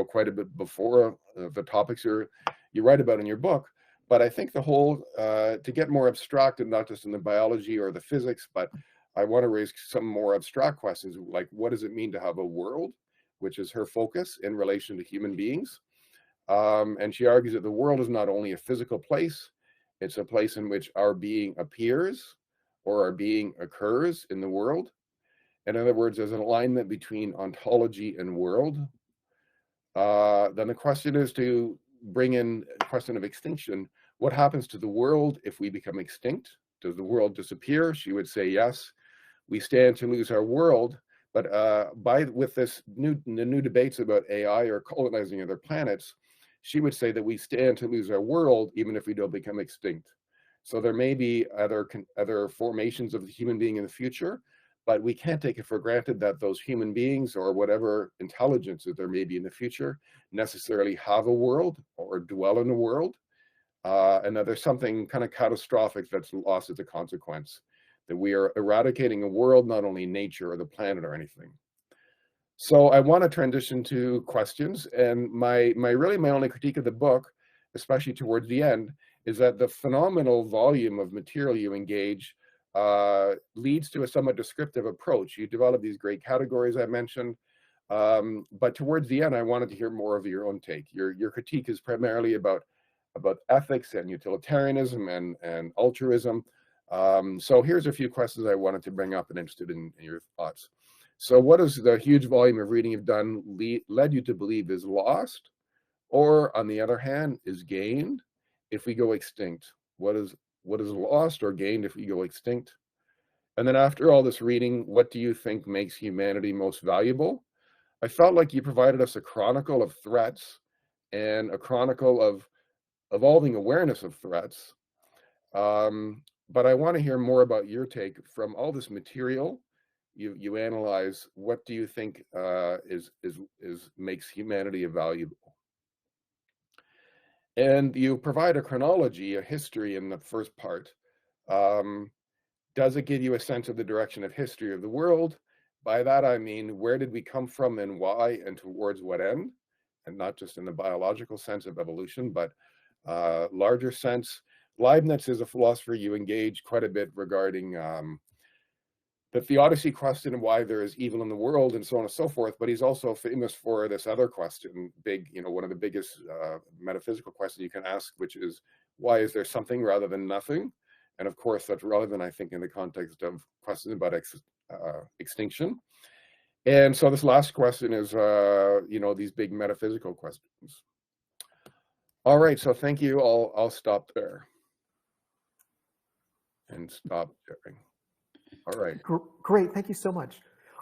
quite a bit before the topics you write about in your book. But I think the whole, to get more abstract and not just in the biology or the physics, but I want to raise some more abstract questions, like what does it mean to have a world, which is her focus in relation to human beings. And she argues that the world is not only a physical place, it's a place in which our being appears or our being occurs in the world. In other words, there's an alignment between ontology and world. Then the question is to bring in a question of extinction. What happens to the world if we become extinct? Does the world disappear? She would say yes. We stand to lose our world, but with the new debates about AI or colonizing other planets, she would say that we stand to lose our world even if we don't become extinct. So there may be other formations of the human being in the future, but we can't take it for granted that those human beings or whatever intelligence that there may be in the future necessarily have a world or dwell in a world, and that there's something kind of catastrophic that's lost as a consequence, that we are eradicating a world, not only nature or the planet or anything. So I want to transition to questions, and my only critique of the book, especially towards the end, is that the phenomenal volume of material you engage leads to a somewhat descriptive approach. You develop these great categories I mentioned, but towards the end, I wanted to hear more of your own take. Your critique is primarily about ethics and utilitarianism and altruism. So here's a few questions I wanted to bring up and interested in your thoughts. So what is the huge volume of reading you've done led you to believe is lost, or on the other hand, is gained if we go extinct? What is lost or gained if we go extinct? And then after all this reading, what do you think makes humanity most valuable? I felt like you provided us a chronicle of threats and a chronicle of evolving awareness of threats. But I want to hear more about your take from all this material you analyze what do you think makes humanity valuable. And you provide a chronology, a history in the first part. Does it give you a sense of the direction of history of the world? By that, I mean, where did we come from and why and towards what end? And not just in the biological sense of evolution, but larger sense. Leibniz is a philosopher you engage quite a bit regarding the theodicy question and why there is evil in the world and so on and so forth, but he's also famous for this other question, one of the biggest metaphysical questions you can ask, which is, why is there something rather than nothing? And of course, that's relevant, I think, in the context of questions about extinction. And so this last question is, these big metaphysical questions. All right, so thank you. I'll stop there and stop sharing. All right. Great, thank you so much.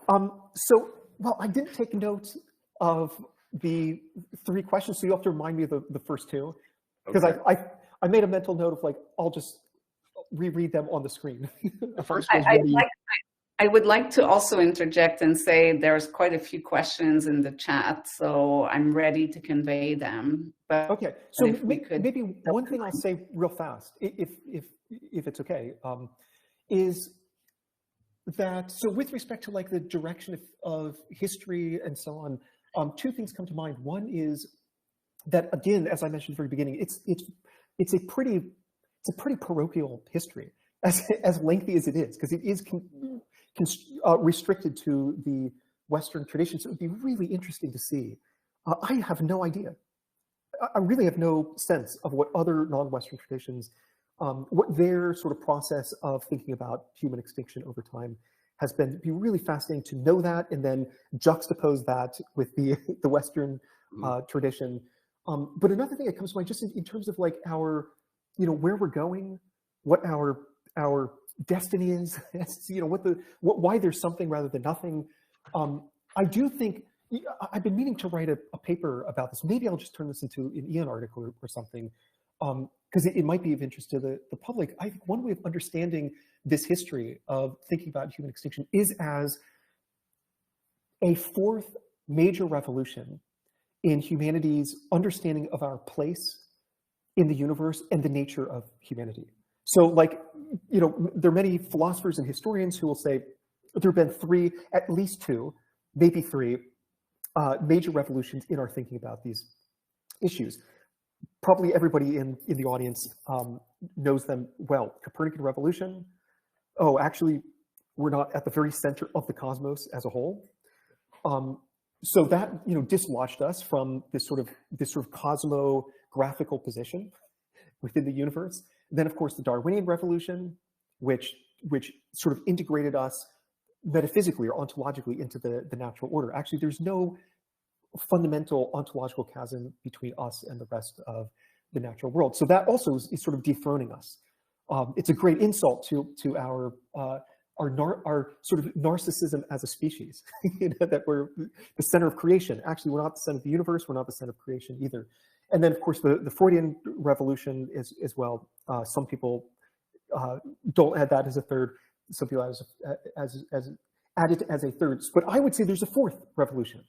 Well, I didn't take notes of the 3 questions, so you have to remind me of the first 2, because okay. I made a mental note of, like, I'll just reread them on the screen. The first was I would like to also interject and say there's quite a few questions in the chat, so I'm ready to convey them. But okay, so maybe one thing I'll say real fast, if it's okay, is that, so with respect to, like, the direction of history and so on, 2 things come to mind. One is that, again, as I mentioned at the very beginning, it's a pretty parochial history, as lengthy as it is, because it is restricted to the Western traditions. So it would be really interesting to see. I have no idea. I really have no sense of what other non-Western traditions, what their sort of process of thinking about human extinction over time has been. It'd be really fascinating to know that, and then juxtapose that with the Western tradition. But another thing that comes to mind, just in terms of, like, our, where we're going, what our destiny is, why there's something rather than nothing. I do think, I've been meaning to write a paper about this. Maybe I'll just turn this into an Ian article or something, because it might be of interest to the public. I think one way of understanding this history of thinking about human extinction is as a 4th major revolution in humanity's understanding of our place in the universe and the nature of humanity. So, like, there are many philosophers and historians who will say there have been 3, at least 2, maybe 3 major revolutions in our thinking about these issues. Probably everybody in the audience knows them well. Copernican revolution. Oh, actually, we're not at the very center of the cosmos as a whole. So that, dislodged us from this sort of cosmographical position within the universe. Then, of course, the Darwinian revolution, which sort of integrated us metaphysically or ontologically into the natural order. Actually, there's no fundamental ontological chasm between us and the rest of the natural world. So that also is sort of dethroning us. It's a great insult to our sort of narcissism as a species, that we're the center of creation. Actually, we're not the center of the universe. We're not the center of creation either. And then, of course, the Freudian revolution is as well. Some people don't add that as a 3rd. Some people add it as a 3rd. But I would say there's a 4th revolution.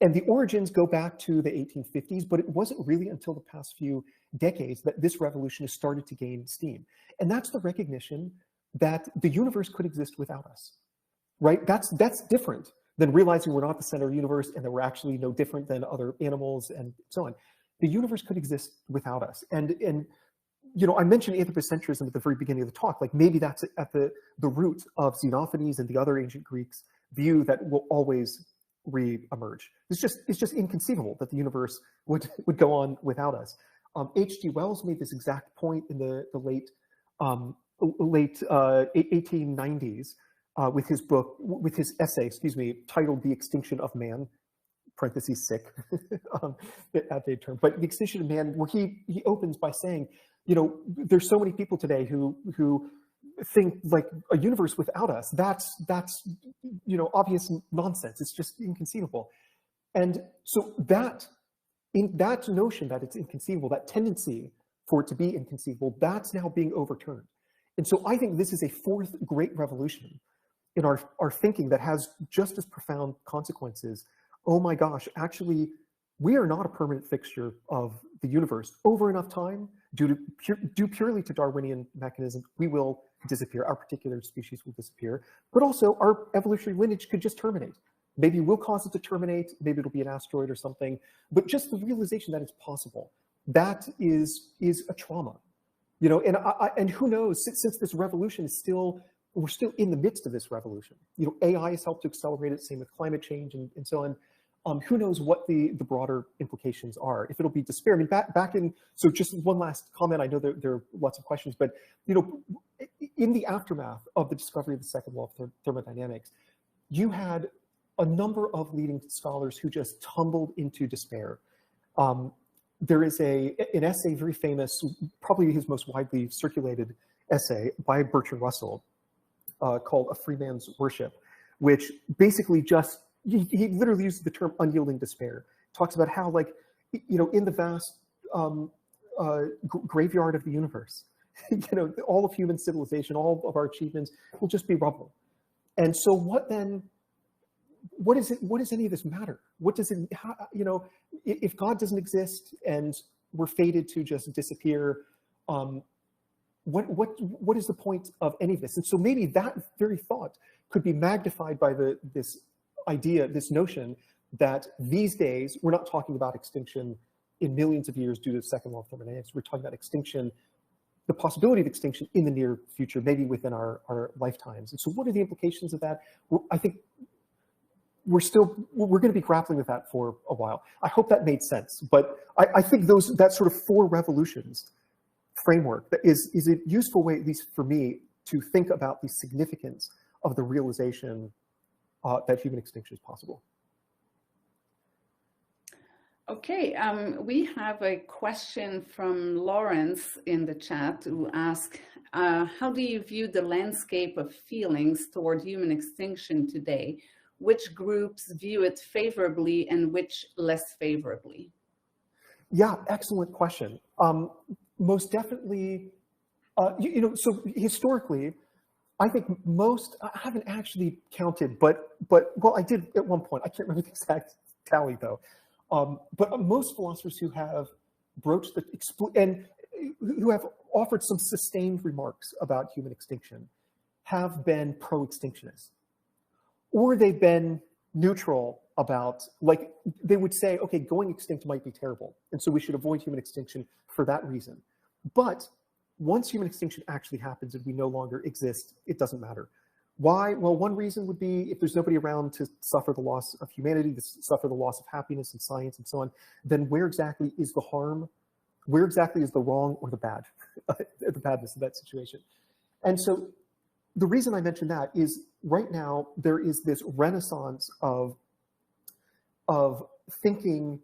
And the origins go back to the 1850s, but it wasn't really until the past few decades that this revolution has started to gain steam. And that's the recognition that the universe could exist without us, right? That's different than realizing we're not the center of the universe and that we're actually no different than other animals and so on. The universe could exist without us. And I mentioned anthropocentrism at the very beginning of the talk. Like, maybe that's at the root of Xenophanes and the other ancient Greeks' view that will always re-emerge. It's just inconceivable that the universe would go on without us. H.G. Wells made this exact point in the late 1890s with his essay, titled "The Extinction of Man." Parentheses sick, outdated term, but The Extinction of Man, where he opens by saying, there's so many people today who think like a universe without us. That's obvious nonsense. It's just inconceivable. And so that notion that it's inconceivable, that tendency for it to be inconceivable, that's now being overturned. And so I think this is a 4th great revolution in our thinking that has just as profound consequences. Oh my gosh, actually, we are not a permanent fixture of the universe. Over enough time, due purely to Darwinian mechanisms, we will disappear. Our particular species will disappear, but also our evolutionary lineage could just terminate. Maybe we'll cause it to terminate. Maybe it'll be an asteroid or something. But just the realization that it's possible, that is a trauma, you know. And who knows? Since this revolution is we're still in the midst of this revolution. You know, AI has helped to accelerate it. Same with climate change and so on. Who knows what the broader implications are? If it'll be despair. I mean, back in, so just one last comment. I know there are lots of questions, but you know, in the aftermath of the discovery of the second law of thermodynamics, you had a number of leading scholars who just tumbled into despair. There is an essay, very famous, probably his most widely circulated essay by Bertrand Russell, called A Free Man's Worship, which basically just, he literally uses the term unyielding despair. Talks about how, like, you know, in the vast graveyard of the universe, you know, all of human civilization, all of our achievements will just be rubble. And so what then? What does any of this matter? What does it, you know, if God doesn't exist and we're fated to just disappear, what is the point of any of this? And so maybe that very thought could be magnified by this idea, this notion that these days we're not talking about extinction in millions of years due to the second law of thermodynamics. We're talking about extinction, the possibility of extinction in the near future, maybe within our lifetimes. And so what are the implications of that? Well, I think we're going to be grappling with that for a while. I hope that made sense. But I think that sort of four revolutions framework that is a useful way, at least for me, to think about the significance of the realization that human extinction is possible. Okay, we have a question from Lawrence in the chat who asks, how do you view the landscape of feelings toward human extinction today? Which groups view it favorably and which less favorably? Yeah, excellent question. Most definitely, you know, so historically, I think I haven't actually counted, but well, I did at one point. I can't remember the exact tally though. But most philosophers who have broached and who have offered some sustained remarks about human extinction have been pro-extinctionists. Or they've been neutral about, like, they would say, okay, going extinct might be terrible, and so we should avoid human extinction for that reason. But once human extinction actually happens and we no longer exist, it doesn't matter. Why? Well, one reason would be if there's nobody around to suffer the loss of humanity, to suffer the loss of happiness and science and so on, then where exactly is the harm? Where exactly is the wrong or the bad, the badness of that situation? And so the reason I mention that is right now there is this renaissance of thinking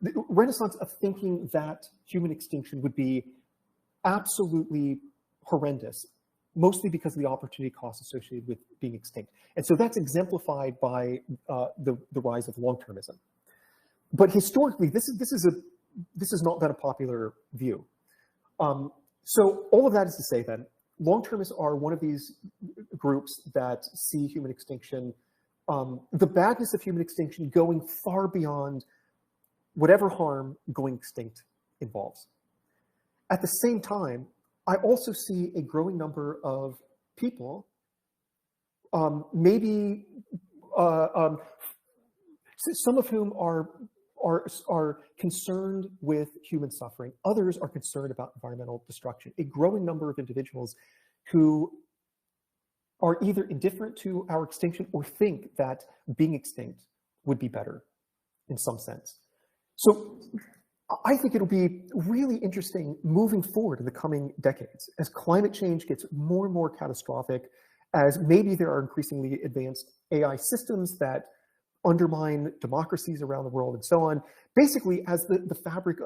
that human extinction would be absolutely horrendous, mostly because of the opportunity costs associated with being extinct. And so that's exemplified by the rise of long-termism. But historically, this has not been a popular view. So all of that is to say then, long-termists are one of these groups that see human extinction, the badness of human extinction going far beyond whatever harm going extinct involves. At the same time, I also see a growing number of people, maybe some of whom are concerned with human suffering. Others are concerned about environmental destruction. A growing number of individuals who are either indifferent to our extinction or think that being extinct would be better in some sense. So I think it'll be really interesting moving forward in the coming decades as climate change gets more and more catastrophic, as maybe there are increasingly advanced AI systems that undermine democracies around the world and so on. Basically, as the fabric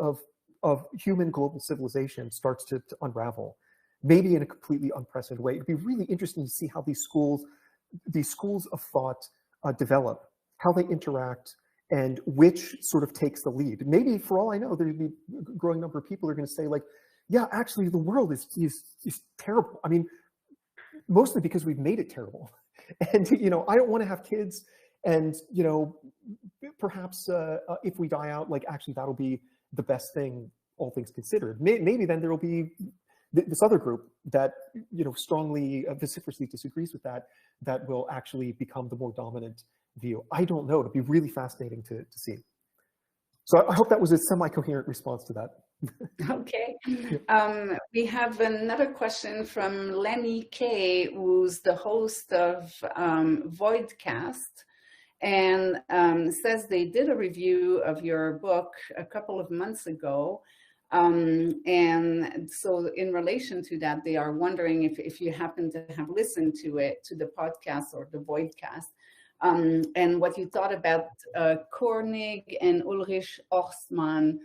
of human global civilization starts to unravel, maybe in a completely unprecedented way. It'd be really interesting to see how these schools of thought develop, how they interact, and which sort of takes the lead. Maybe, for all I know, there'd be a growing number of people who are going to say, like, yeah, actually, the world is terrible. I mean, mostly because we've made it terrible. And, you know, I don't want to have kids. And, you know, perhaps if we die out, like, actually, that'll be the best thing, all things considered. Maybe then there will be this other group that, you know, strongly, vociferously disagrees with that, that will actually become the more dominant view. I don't know. It'll be really fascinating to see. So I hope that was a semi-coherent response to that. Okay. We have another question from Lenny K, who's the host of Voidcast, and says they did a review of your book a couple of months ago. And so in relation to that, they are wondering if you happen to have listened to it, to the podcast or the Voidcast, and what you thought about Koenig and Ulrich Horstmann,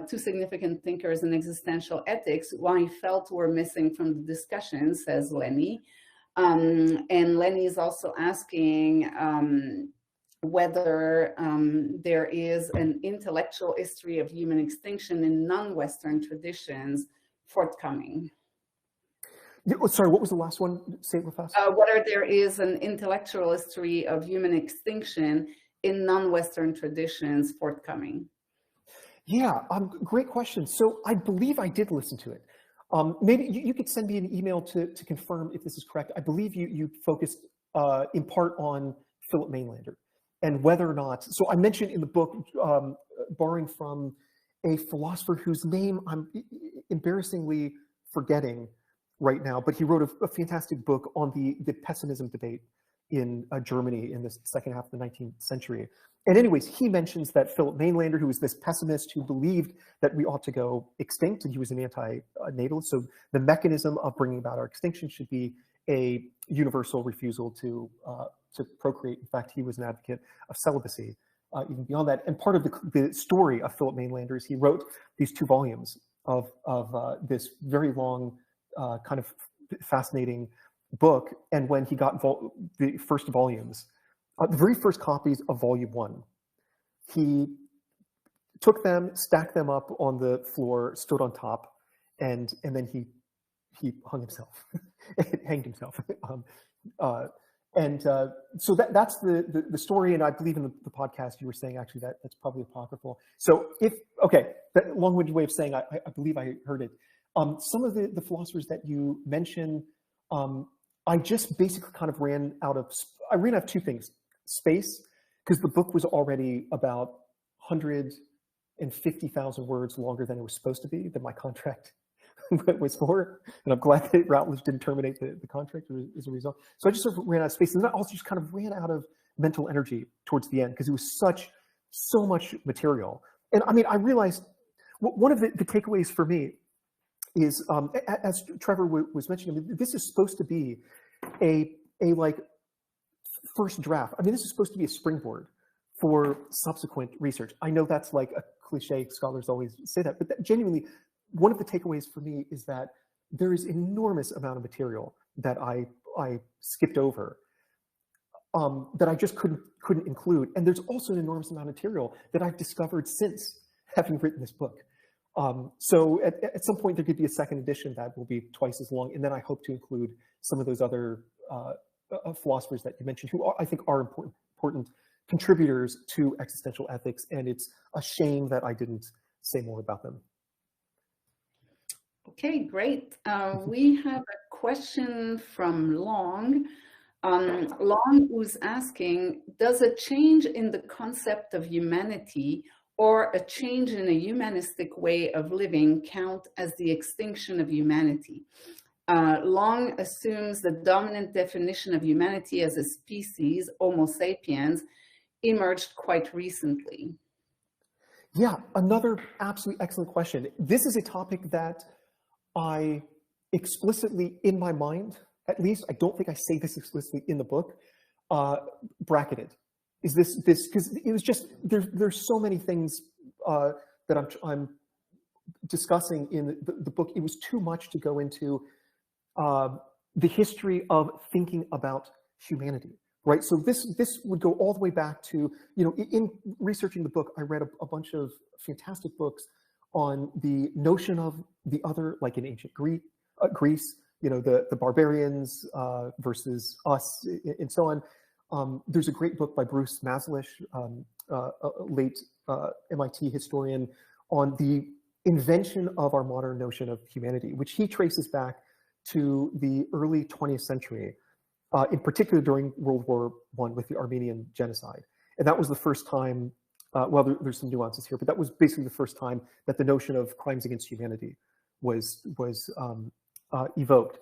two significant thinkers in existential ethics, why he felt were missing from the discussion, says Lenny. And Lenny is also asking whether there is an intellectual history of human extinction in non-Western traditions forthcoming. Sorry, what was the last one? Say it real fast. Whether there is an intellectual history of human extinction in non-Western traditions forthcoming. Yeah, great question. So I believe I did listen to it. Maybe you could send me an email to confirm if this is correct. I believe you focused in part on Philip Mainlander and whether or not, so I mentioned in the book, borrowing from a philosopher whose name I'm embarrassingly forgetting right now, but he wrote a fantastic book on the pessimism debate in Germany in the second half of the 19th century. And anyways, he mentions that Philip Mainlander, who was this pessimist who believed that we ought to go extinct, and he was an anti-natalist. So the mechanism of bringing about our extinction should be a universal refusal to procreate. In fact, he was an advocate of celibacy, even beyond that. And part of the story of Philip Mainlander is he wrote these 2 volumes of this very long, kind of fascinating book. And when he got the first volumes, the very first copies of volume 1, he took them, stacked them up on the floor, stood on top, and then he hung himself, hanged himself. So that's the story. And I believe in the podcast you were saying actually that's probably apocryphal. So okay, that long-winded way of saying I believe I heard it. Some of the philosophers that you mentioned, I just basically kind of ran out of 2 things. Space, because the book was already about 150,000 words longer than it was supposed to be, than my contract was for. And I'm glad that Routledge didn't terminate the contract as a result. So I just sort of ran out of space. And then I also just kind of ran out of mental energy towards the end because it was so much material. And I mean, I realized one of the takeaways for me is, as Trevor was mentioning, I mean, this is supposed to be a like first draft. I mean, this is supposed to be a springboard for subsequent research. I know that's like a cliche, scholars always say that, but genuinely, one of the takeaways for me is that there is enormous amount of material that I skipped over, that I just couldn't include. And there's also an enormous amount of material that I've discovered since having written this book. So at some point there could be a second edition that will be twice as long. And then I hope to include some of those other philosophers that you mentioned, who I think are important contributors to existential ethics, and it's a shame that I didn't say more about them. Okay, great. We have a question from Long. Long who's asking, does a change in the concept of humanity or a change in a humanistic way of living count as the extinction of humanity? Long assumes the dominant definition of humanity as a species, Homo sapiens, emerged quite recently. Yeah, another absolutely excellent question. This is a topic that I explicitly, in my mind, at least, I don't think I say this explicitly in the book, bracketed. Is this, because it was just, there's so many things that I'm discussing in the book. It was too much to go into the history of thinking about humanity, right? So this would go all the way back to, in researching the book, I read a bunch of fantastic books on the notion of the other, like in ancient Greece, you know, the barbarians versus us, and so on. There's a great book by Bruce Maslish, a late MIT historian, on the invention of our modern notion of humanity, which he traces back to the early 20th century, in particular during World War I with the Armenian genocide. And that was the first time, well, there's some nuances here, but that was basically the first time that the notion of crimes against humanity was evoked.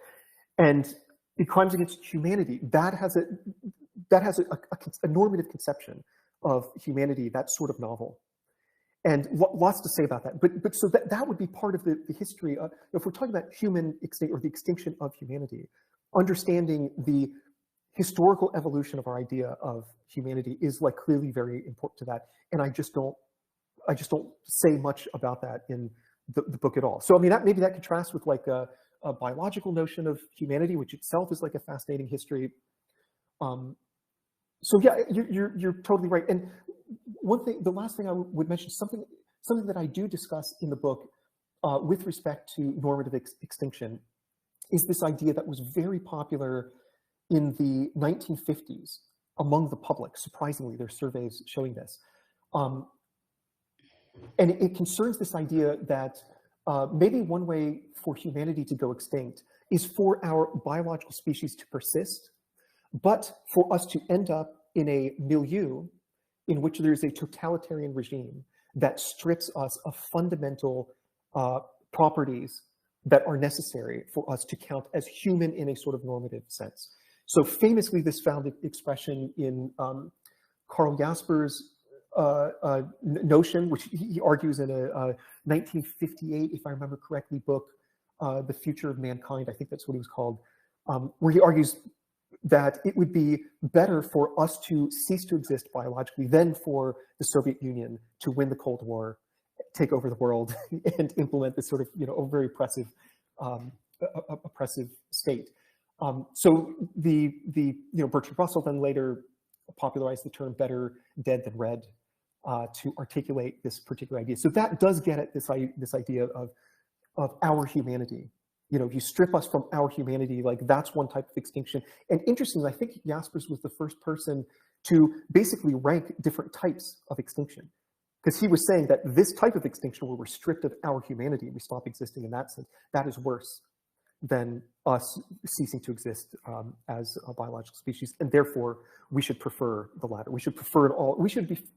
And the crimes against humanity, that has a normative conception of humanity that's sort of novel. And lots to say about that. But so that would be part of the history. If we're talking about human extinction or the extinction of humanity, understanding the historical evolution of our idea of humanity is like clearly very important to that. And I just don't say much about that in the book at all. So I mean, maybe that contrasts with like a biological notion of humanity, which itself is like a fascinating history. So yeah, you're totally right. And one thing, the last thing I would mention, something that I do discuss in the book with respect to normative extinction, is this idea that was very popular in the 1950s among the public. Surprisingly, there are surveys showing this. And it concerns this idea that maybe one way for humanity to go extinct is for our biological species to persist, but for us to end up in a milieu in which there's a totalitarian regime that strips us of fundamental properties that are necessary for us to count as human in a sort of normative sense. So famously, this found expression in Karl Jasper's notion, which he argues in a 1958, if I remember correctly, book, The Future of Mankind, I think that's what it was called, where he argues that it would be better for us to cease to exist biologically than for the Soviet Union to win the Cold War, take over the world, and implement this sort of, you know, a very oppressive state. So the Bertrand Russell then later popularized the term "better dead than red" to articulate this particular idea. So that does get at this idea of our humanity. You know, if you strip us from our humanity, like that's one type of extinction. And interestingly, I think Jaspers was the first person to basically rank different types of extinction, because he was saying that this type of extinction where we're stripped of our humanity, we stop existing in that sense, that is worse than us ceasing to exist as a biological species, and therefore we should prefer the latter. We should prefer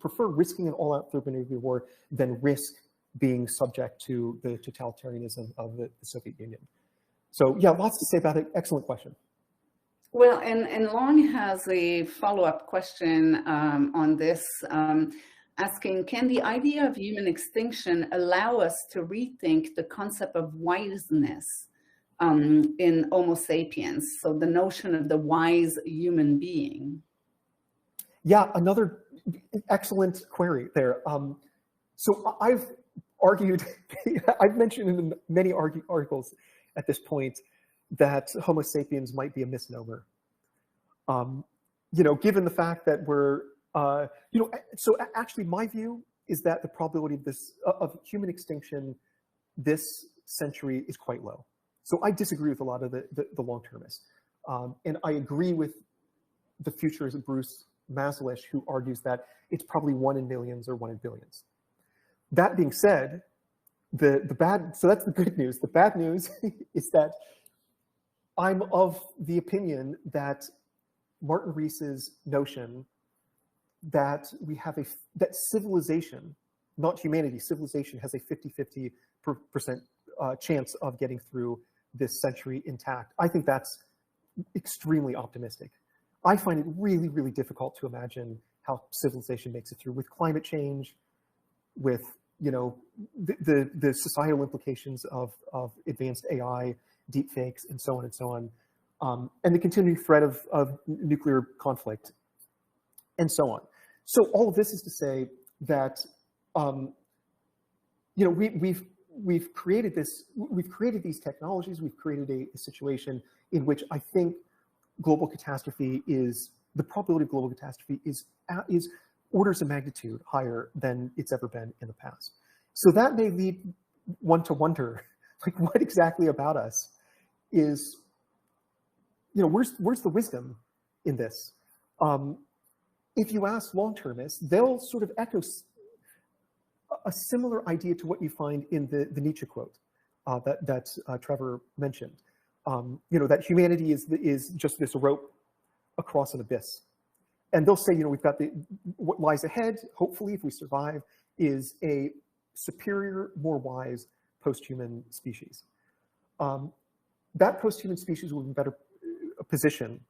prefer risking an all-out thermonuclear war than risk being subject to the totalitarianism of the Soviet Union. So yeah, lots to say about it. Excellent question. Well, and Long has a follow-up question on this, asking, can the idea of human extinction allow us to rethink the concept of wiseness in Homo sapiens? So the notion of the wise human being. Yeah, another excellent query there. So I've argued, I've mentioned in many articles at this point that Homo sapiens might be a misnomer. You know, given the fact that we're, you know, so actually my view is that the probability of human extinction this century is quite low. So I disagree with a lot of the long-termists. And I agree with the futurist Bruce Maslish, who argues that it's probably 1 in millions or 1 in billions. That being said, so that's the good news. The bad news is that I'm of the opinion that Martin Rees's notion that we have that civilization, not humanity, civilization has a 50-50% chance of getting through this century intact. I think that's extremely optimistic. I find it really, really difficult to imagine how civilization makes it through with climate change, with, you know, the societal implications of advanced AI, deepfakes, and so on and so on, and the continuing threat of nuclear conflict, and so on. So all of this is to say that, you know, we've created these technologies, we've created a situation in which I think global catastrophe the probability of global catastrophe is orders of magnitude higher than it's ever been in the past. So that may lead one to wonder, like, what exactly about us is where's the wisdom in this? If you ask long-termists, they'll sort of echo a similar idea to what you find in the Nietzsche quote that Trevor mentioned. That humanity is just this rope across an abyss. And they'll say, we've got what lies ahead, hopefully, if we survive, is a superior, more wise post-human species. That post-human species will be in better position,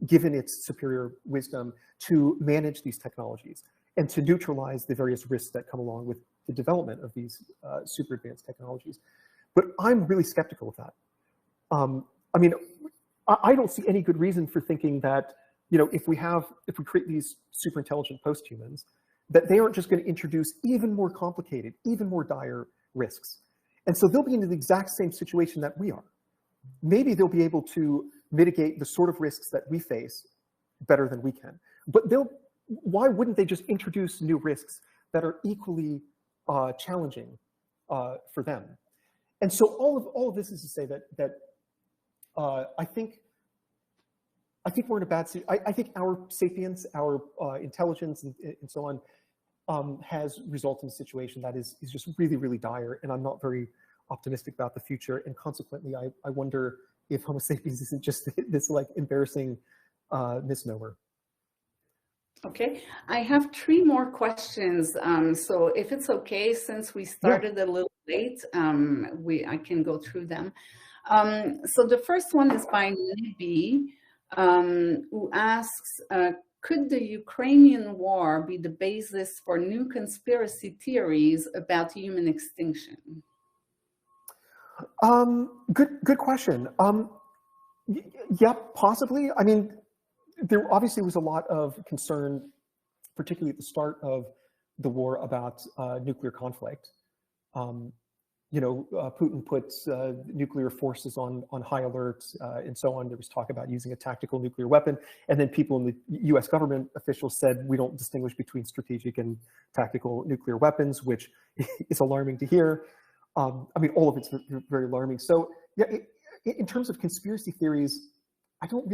given its superior wisdom, to manage these technologies and to neutralize the various risks that come along with the development of these super advanced technologies. But I'm really skeptical of that. I don't see any good reason for thinking that, if we create these super intelligent post-humans, that they aren't just going to introduce even more complicated, even more dire risks. And so they'll be in the exact same situation that we are. Maybe they'll be able to mitigate the sort of risks that we face better than we can. But why wouldn't they just introduce new risks that are equally challenging for them? And so all of this is to say that I think we're in a bad situation. I think our sapience, our intelligence, and so on, has resulted in a situation that is just really, really dire, and I'm not very optimistic about the future. And consequently, I wonder if Homo sapiens isn't just this embarrassing misnomer. Okay, I have 3 more questions. So if it's okay, since we started a little late, I can go through them. So the first one is by Libby, who asks, could the Ukrainian war be the basis for new conspiracy theories about human extinction? Good question. Yeah, possibly. There obviously was a lot of concern, particularly at the start of the war, about nuclear conflict. Putin puts nuclear forces on high alert and so on. There was talk about using a tactical nuclear weapon. And then people in the US government officials said, we don't distinguish between strategic and tactical nuclear weapons, which is alarming to hear. All of it's very alarming. So yeah, in terms of conspiracy theories, I don't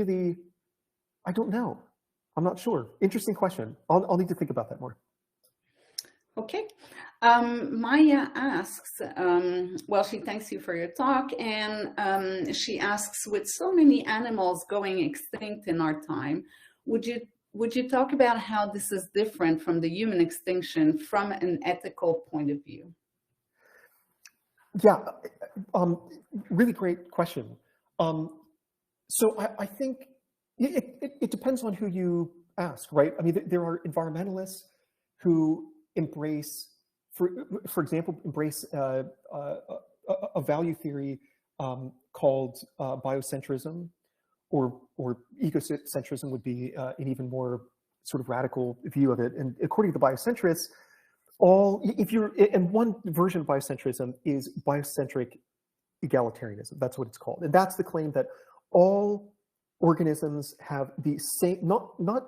know. I'm not sure. Interesting question. I'll need to think about that more. Okay. Maya asks, she thanks you for your talk, and she asks, with so many animals going extinct in our time, would you talk about how this is different from the human extinction from an ethical point of view? Yeah, really great question. So I think it depends on who you ask, right? There are environmentalists who embrace, for example, a value theory called biocentrism, or ecocentrism would be an even more sort of radical view of it. And according to the biocentrists, and one version of biocentrism is biocentric egalitarianism. That's what it's called. And that's the claim that all organisms have the same, not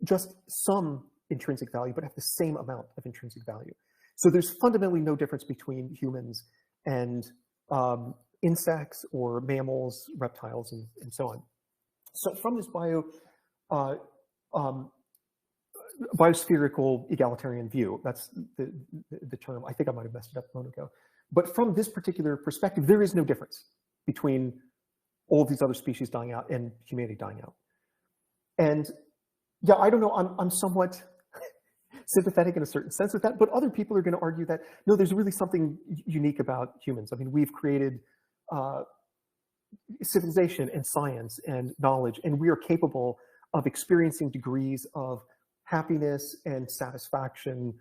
just some intrinsic value, but have the same amount of intrinsic value. So there's fundamentally no difference between humans and insects or mammals, reptiles, and so on. So from this biospherical egalitarian view, that's the term. I think I might have messed it up a moment ago. But from this particular perspective, there is no difference between all of these other species dying out and humanity dying out. And yeah, I don't know, I'm somewhat sympathetic in a certain sense with that, but other people are going to argue that, no, there's really something unique about humans. We've created civilization and science and knowledge, and we are capable of experiencing degrees of happiness and satisfaction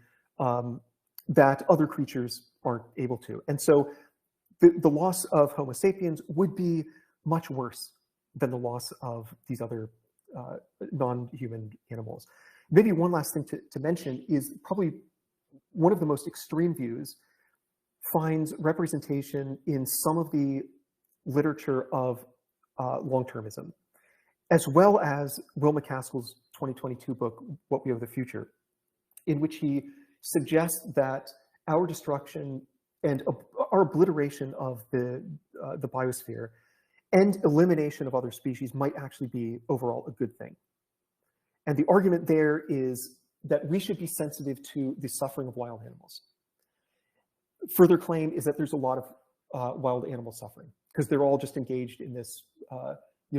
that other creatures aren't able to. And so the loss of Homo sapiens would be much worse than the loss of these other non-human animals. Maybe one last thing to mention is probably one of the most extreme views finds representation in some of the literature of long-termism, as well as Will MacAskill's 2022 book, What We Owe the Future, in which he suggests that our destruction and our obliteration of the biosphere and elimination of other species might actually be overall a good thing. And the argument there is that we should be sensitive to the suffering of wild animals. Further claim is that there's a lot of wild animal suffering because they're all just engaged in this,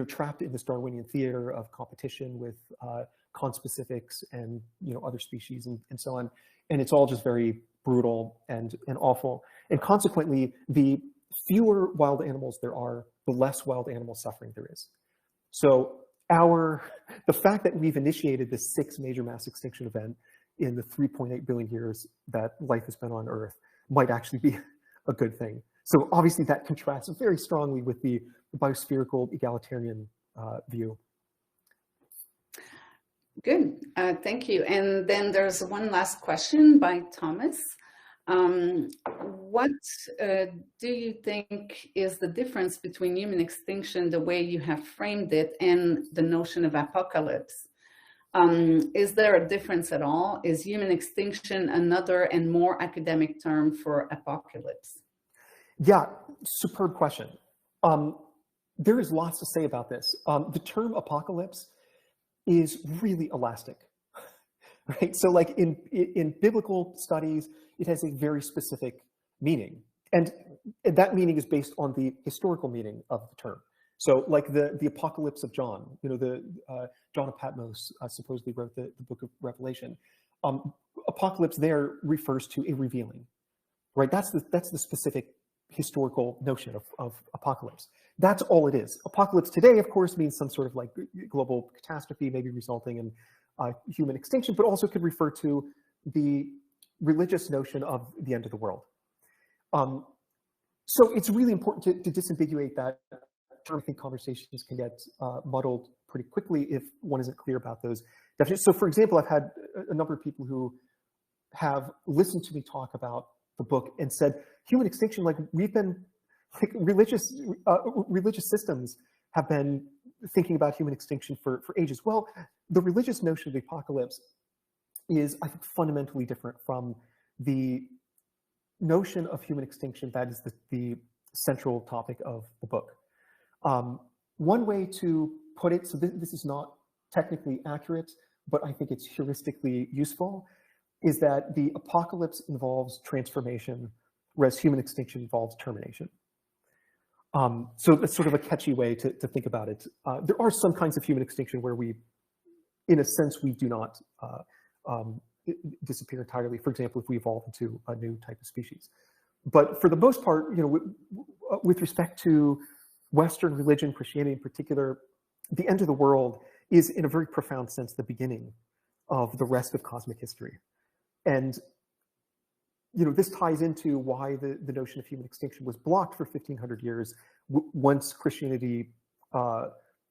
trapped in this Darwinian theater of competition with conspecifics and other species and so on. And it's all just very brutal and awful. And consequently, the fewer wild animals there are, the less wild animal suffering there is. So the fact that we've initiated this 6 major mass extinction event in the 3.8 billion years that life has been on Earth might actually be a good thing. So obviously that contrasts very strongly with the biospherical egalitarian view. Good, thank you. And then there's one last question by Thomas. What do you think is the difference between human extinction, the way you have framed it, and the notion of apocalypse? Is there a difference at all? Is human extinction another and more academic term for apocalypse? Yeah, superb question. There is lots to say about this. The term apocalypse is really elastic, right? So like in biblical studies, it has a very specific meaning. And that meaning is based on the historical meaning of the term. So like the apocalypse of John, John of Patmos supposedly wrote the book of Revelation. Apocalypse there refers to a revealing, right? That's the specific historical notion of apocalypse. That's all it is. Apocalypse today, of course, means some sort of like global catastrophe, maybe resulting in human extinction, but also could refer to the religious notion of the end of the world. So it's really important to disambiguate that term. I think conversations can get muddled pretty quickly if one isn't clear about those definitions. So for example, I've had a number of people who have listened to me talk about the book and said, human extinction, like we've been, like religious systems have been thinking about human extinction for ages. Well, the religious notion of the apocalypse is, I think, fundamentally different from the notion of human extinction that is the central topic of the book. One way to put it, so this is not technically accurate, but I think it's heuristically useful, is that the apocalypse involves transformation, whereas human extinction involves termination. So it's sort of a catchy way to think about it. There are some kinds of human extinction where we, in a sense, we do not disappear entirely. For example, if we evolve into a new type of species. But for the most part, with respect to Western religion, Christianity in particular, the end of the world is, in a very profound sense, the beginning of the rest of cosmic history. And this ties into why the notion of human extinction was blocked for 1,500 years once Christianity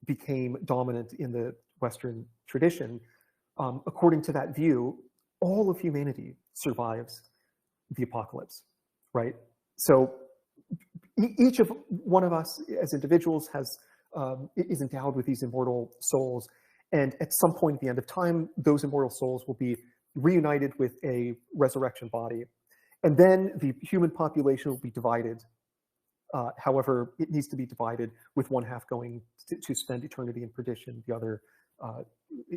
became dominant in the Western tradition. According to that view, all of humanity survives the apocalypse, right? So each of one of us as individuals is endowed with these immortal souls. And at some point at the end of time, those immortal souls will be reunited with a resurrection body. And then the human population will be divided. However, it needs to be divided, with one half going to spend eternity in perdition, the other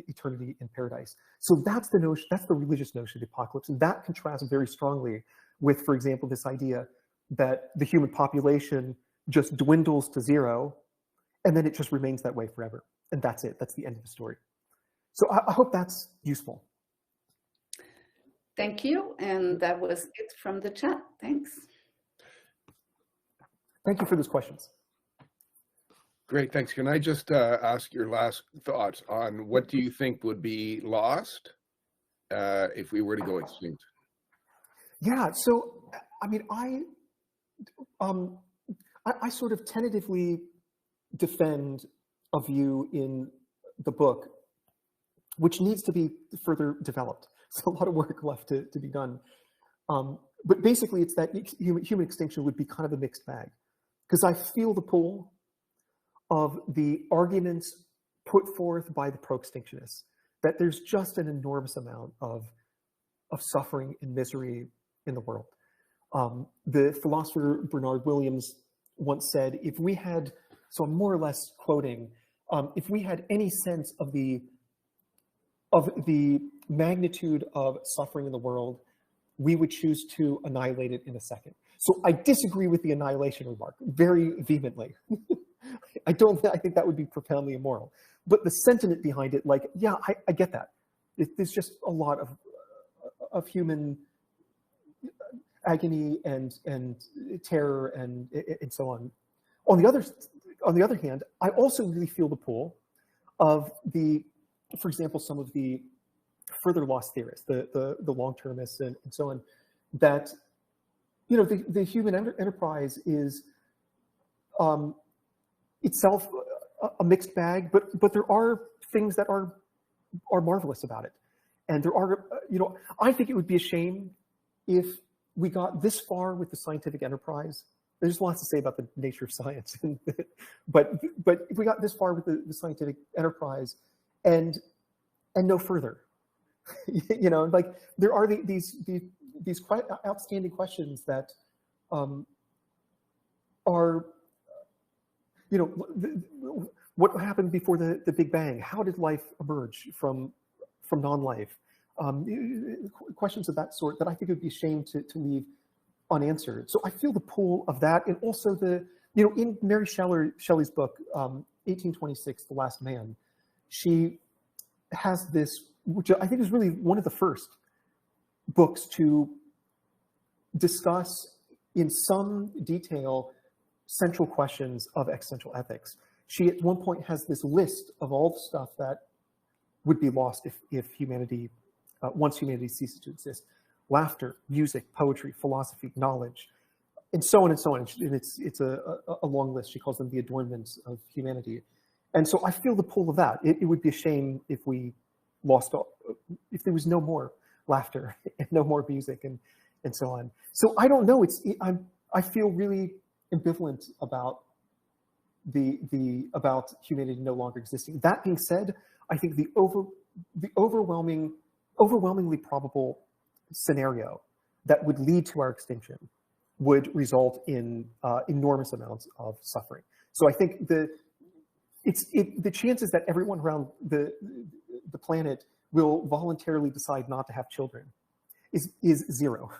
eternity in paradise. So that's the notion, that's the religious notion of the apocalypse. And that contrasts very strongly with, for example, this idea that the human population just dwindles to zero, and then it just remains that way forever. And that's it. That's the end of the story. So I hope that's useful. Thank you. And that was it from the chat. Thanks. Thank you for those questions. Great, thanks. Can I just ask your last thoughts on what do you think would be lost if we were to go extinct? Yeah, so I mean, I sort of tentatively defend a view in the book, which needs to be further developed. So a lot of work left to be done. But basically, it's that human extinction would be kind of a mixed bag, because I feel the pull of the arguments put forth by the pro-extinctionists, that there's just an enormous amount of suffering and misery in the world. The philosopher Bernard Williams once said, if we had So I'm more or less quoting, if we had any sense of the magnitude of suffering in the world, we would choose to annihilate it in a second. So I disagree with the annihilation remark very vehemently. I think that would be profoundly immoral. But the sentiment behind it, like, yeah, I get that. There's just a lot of human agony and terror and so on. On the other hand, I also really feel the pull of for example, some of the further lost theorists, the long-termists and so on, that, you know, the human enterprise is itself a mixed bag, but there are things that are marvelous about it. And there are, you know, I think it would be a shame if we got this far with the scientific enterprise. There's lots to say about the nature of science, but if we got this far with the scientific enterprise and no further, you know, like there are these quite outstanding questions that are, you know, what happened before the Big Bang? How did life emerge from non-life? Questions of that sort that I think it would be a shame to leave unanswered. So I feel the pull of that, and also you know, in Mary Shelley's book, 1826, The Last Man, she has this, which I think is really one of the first books to discuss in some detail central questions of existential ethics. She at one point has this list of all the stuff that would be lost if humanity, once humanity ceases to exist. Laughter, music, poetry, philosophy, knowledge, and so on and so on. And it's a long list. She calls them the adornments of humanity. And so I feel the pull of that. It would be a shame if we lost if there was no more laughter and no more music and so on. So I don't know. I feel really ambivalent about about humanity no longer existing. That being said, I think the overwhelmingly probable scenario that would lead to our extinction would result in enormous amounts of suffering. So I think the chances that everyone around the planet will voluntarily decide not to have children is zero.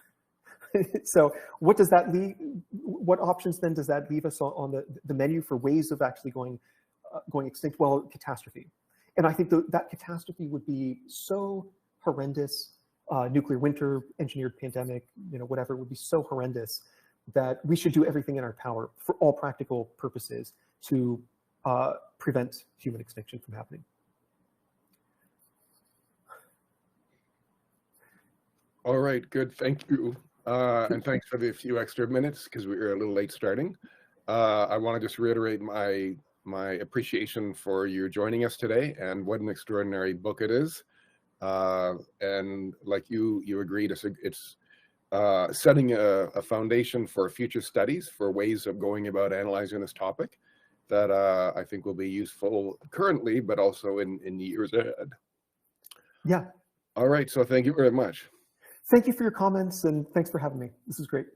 So what does that leave? What options then does that leave us on the menu for ways of actually going extinct? Well, catastrophe. And I think that catastrophe would be so horrendous, nuclear winter, engineered pandemic, you know, whatever, would be so horrendous that we should do everything in our power for all practical purposes to prevent human extinction from happening. All right, good, thank you. And thanks for the few extra minutes because we were a little late starting. I want to just reiterate my appreciation for you joining us today, and what an extraordinary book it is. And like you agreed, it's setting a foundation for future studies, for ways of going about analyzing this topic that I think will be useful currently, but also in years ahead. Yeah. All right, so thank you very much. Thank you for your comments, and thanks for having me. This is great.